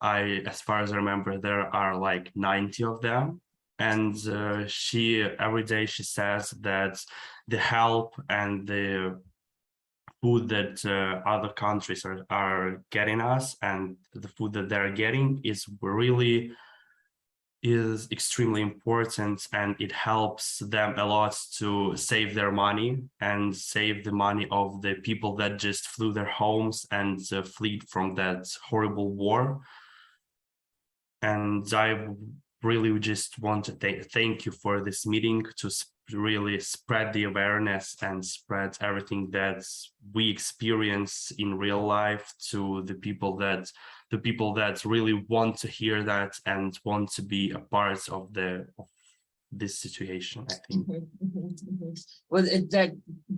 As far as I remember, there are like 90 of them. And every day she says that the help and the food that other countries are getting us and the food that they're getting is extremely important, and it helps them a lot to save their money and save the money of the people that just flew their homes and fled from that horrible war. And I really just want to thank you for this meeting, to really spread the awareness and spread everything that we experience in real life to the people that really want to hear that and want to be a part of this situation, I think. Well,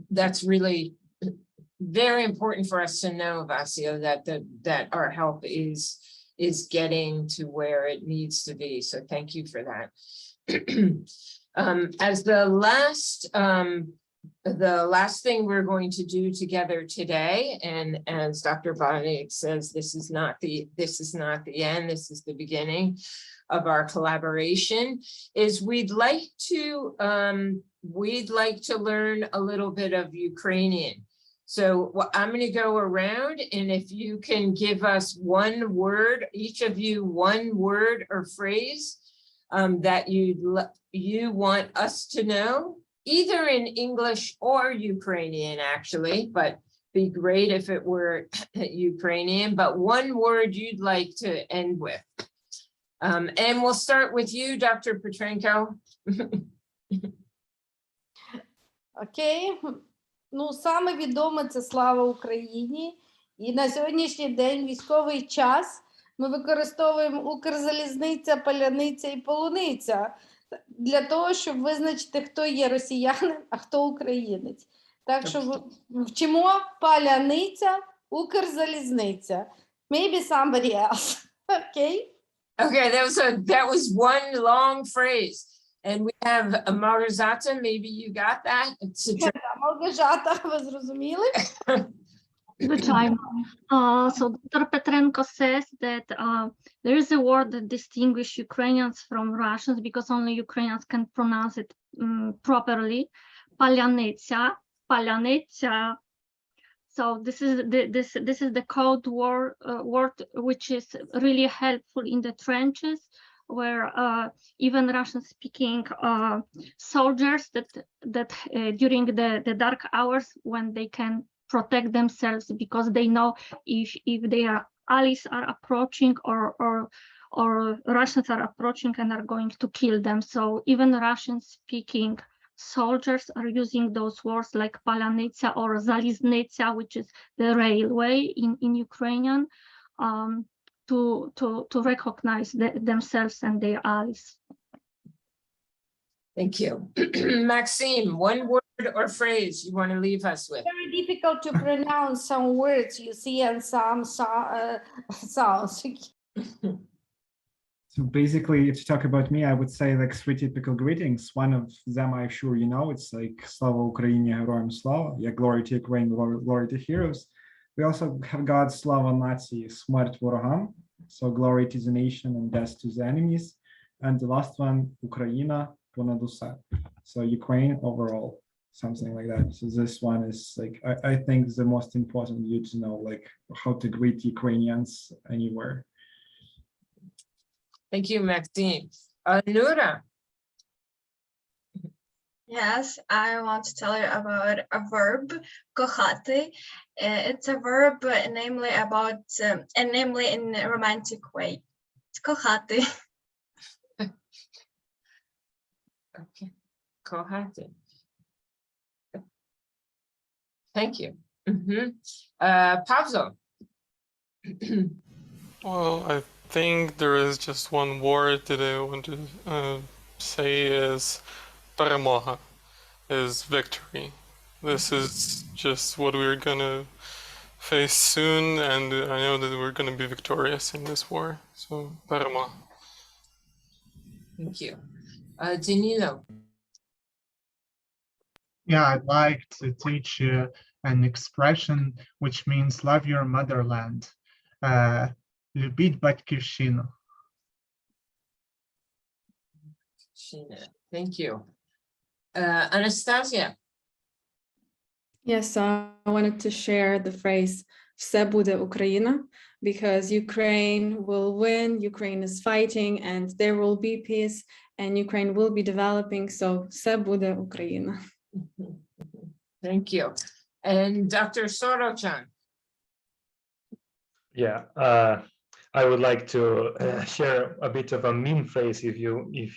that's really very important for us to know, Vasio, that our help is getting to where it needs to be. So thank you for that. As the last thing we're going to do together today, and as Dr. Bodanik says, this is not the end, this is the beginning of our collaboration, is we'd like to learn a little bit of Ukrainian. So I'm going to go around, and if you can give us one word, each of you one word or phrase that you want us to know, either in English or Ukrainian, actually, but be great if it were Ukrainian, but one word you'd like to end with. And we'll start with you, Dr. Petrenko. Окей. Ну, саме відоме – це «Слава Україні». І на сьогоднішній день, військовий час, ми використовуємо Укрзалізниця, Паляниця і Полуниця для того, щоб визначити, хто є росіянин, а хто українець. Так що вчимо Паляниця, Укрзалізниця. Maybe somebody else. Okay? Okay, that was one long phrase. And we have a Margazata, maybe you got that? Маргажата, ви зрозуміли? Звичайно. So Dr. Petrenko says that there is a word that distinguishes Ukrainians from Russians because only Ukrainians can pronounce it properly. Palyanitsa, Palyanitsa. So this is the code word which is really helpful in the trenches, where even Russian-speaking soldiers that during the dark hours, when they can protect themselves because they know if their allies are approaching or Russians are approaching and are going to kill them. So even Russian-speaking soldiers are using those words like Palanitsa or Zaliznytsia, which is the railway in Ukrainian, to recognize themselves and their allies. Thank you. Maxime, one word or phrase you want to leave us with? Very difficult to pronounce some words, you see, and some sounds. So basically, if you talk about me, I would say like three typical greetings. One of them, I'm sure you know, it's like Slava Ukraini, Heroям Slava, yeah, glory to Ukraine, glory to heroes. We also have got Slava Nazi, Smart Vorogam, so glory to the nation and death to the enemies. And the last one, Ukraina, Ponad uсе, so Ukraine overall. something like that. So this one is like, I think the most important you to know, like how to greet Ukrainians anywhere. Thank you, Maxine. Nura. Yes, I want to tell you about a verb, kochati. It's a verb, namely in a romantic way. It's kochati. Okay, kochati. Thank you. Pavlo. Well, I think there is just one word that I want to say is перемога, is victory. This is just what we're gonna face soon, and I know that we're gonna be victorious in this war. So перемога. Thank you. Danilo. Yeah, I'd like to teach you an expression which means love your motherland. Любіть батьківщину. Thank you. Anastasia. Yes, I wanted to share the phrase "Все буде Україна" because Ukraine will win, Ukraine is fighting, and there will be peace, and Ukraine will be developing. So все буде Україна. Thank you. And Dr. Sorochan. Yeah, I would like to share a bit of a meme phrase if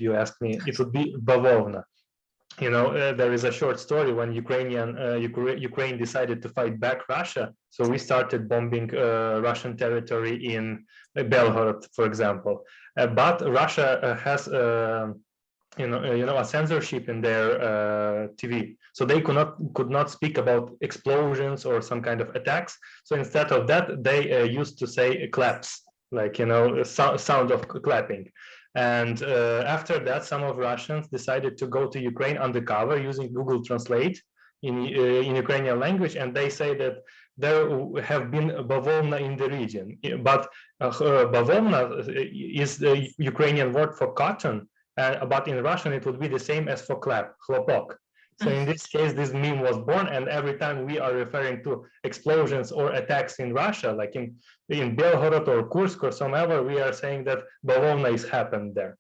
you ask me. It would be bavovna. You know, there is a short story when Ukraine decided to fight back Russia. So we started bombing Russian territory in Belgorod, for example. But Russia has a censorship in their TV, so they could not speak about explosions or some kind of attacks. So instead of that, they used to say claps, like sound of clapping. And after that, some of Russians decided to go to Ukraine undercover using Google Translate in Ukrainian language, and they say that there have been bavovna in the region. But bavovna is the Ukrainian word for cotton, but in Russian it would be the same as for clap, chlopok. So in this case, this meme was born, and every time we are referring to explosions or attacks in Russia, like in Belgorod or Kursk or somewhere, we are saying that bavovna is happened there.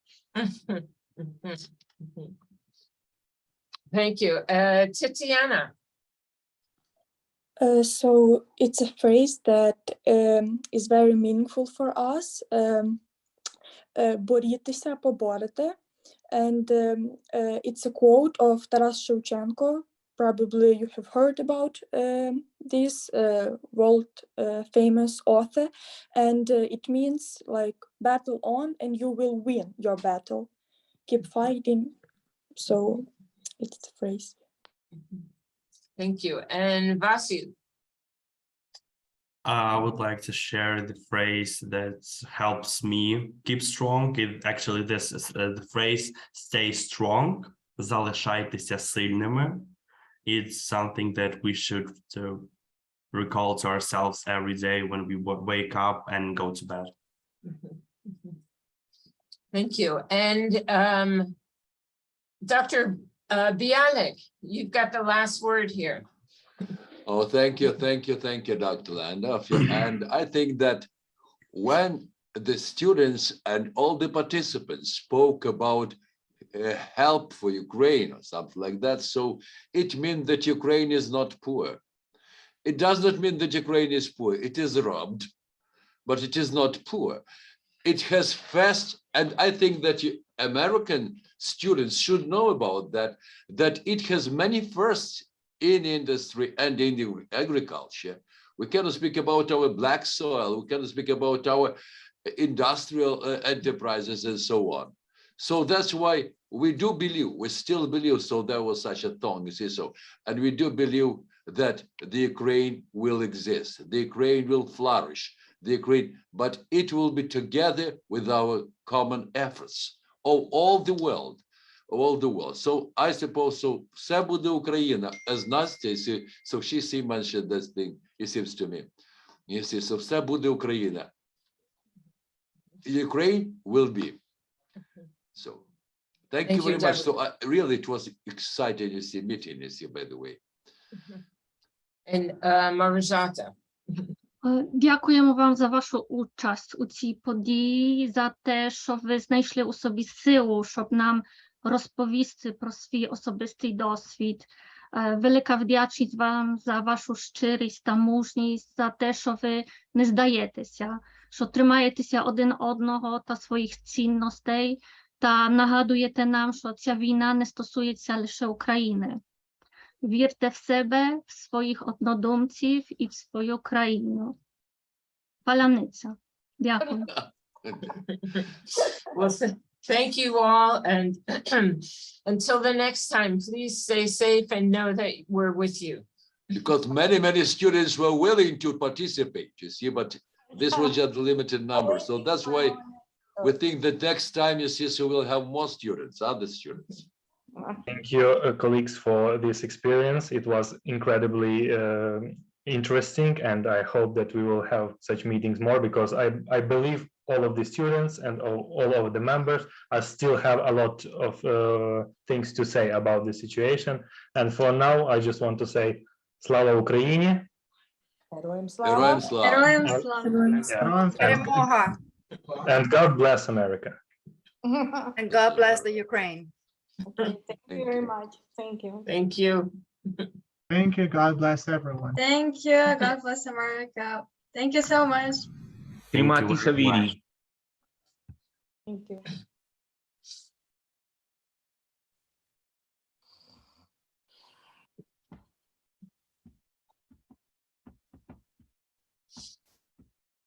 Thank you. Tatiana. So it's a phrase that is very meaningful for us. Борітися, поборити. And it's a quote of Taras Shevchenko. Probably you have heard about this world famous author. And it means like battle on and you will win your battle. Keep fighting. So it's the phrase. Thank you. And Vasil. I would like to share the phrase that helps me keep strong. This is the phrase "stay strong." Залишайтеся сильними. It's something that we should recall to ourselves every day when we wake up and go to bed. Thank you. And Dr. Bialik, you've got the last word here. Oh, thank you, Dr. Landorf. And I think that when the students and all the participants spoke about help for Ukraine or something like that, so it means that Ukraine is not poor. It does not mean that Ukraine is poor. It is robbed, but it is not poor. It has fast, and I think that American students should know about that it has many firsts in industry and in agriculture. We cannot speak about our black soil. We cannot speak about our industrial enterprises and so on. So that's why we do believe, we still believe, so there was such a tongue, you see, so, and we do believe that the Ukraine will exist, the Ukraine will flourish, the Ukraine, but it will be together with our common efforts of all the world. So I suppose, so все буде Україна, as Nastya, so she mentioned this thing, it seems to me. You see, so все буде Україна. Ukraine will be. So Thank you very much. So really, it was exciting meeting, by the way. And Marizata. Дякуємо вам за вашу участь у цій події, за те, що ви знайшли у собі силу, щоб нам розповісти про свій особистий досвід. Велика вдячність вам за вашу щирість та мужність, за те, що ви не здаєтеся, що тримаєтеся один одного та своїх цінностей, та нагадуєте нам, що ця війна не стосується лише України. Вірте в себе, в своїх однодумців і в свою країну. Паляниця. Дякую. Well, thank you all, and until the next time, please stay safe and know that we're with you. Because many students were willing to participate, you see, but this was just a limited number. So that's why we think that next time, you see, so we'll have more students, other students. Thank you, colleagues, for this experience. It was incredibly interesting, and I hope that we will have such meetings more, because I believe all of the students and all of the members still have a lot of things to say about the situation. And for now, I just want to say Slava Ukraini. Героям слава. Героям слава. Перемога. And God bless America. And God bless the Ukraine. Thank you very much. Thank you. Thank you. Thank you. God bless everyone. Thank you. God bless America. Thank you so much. Thank you very much. Thank you.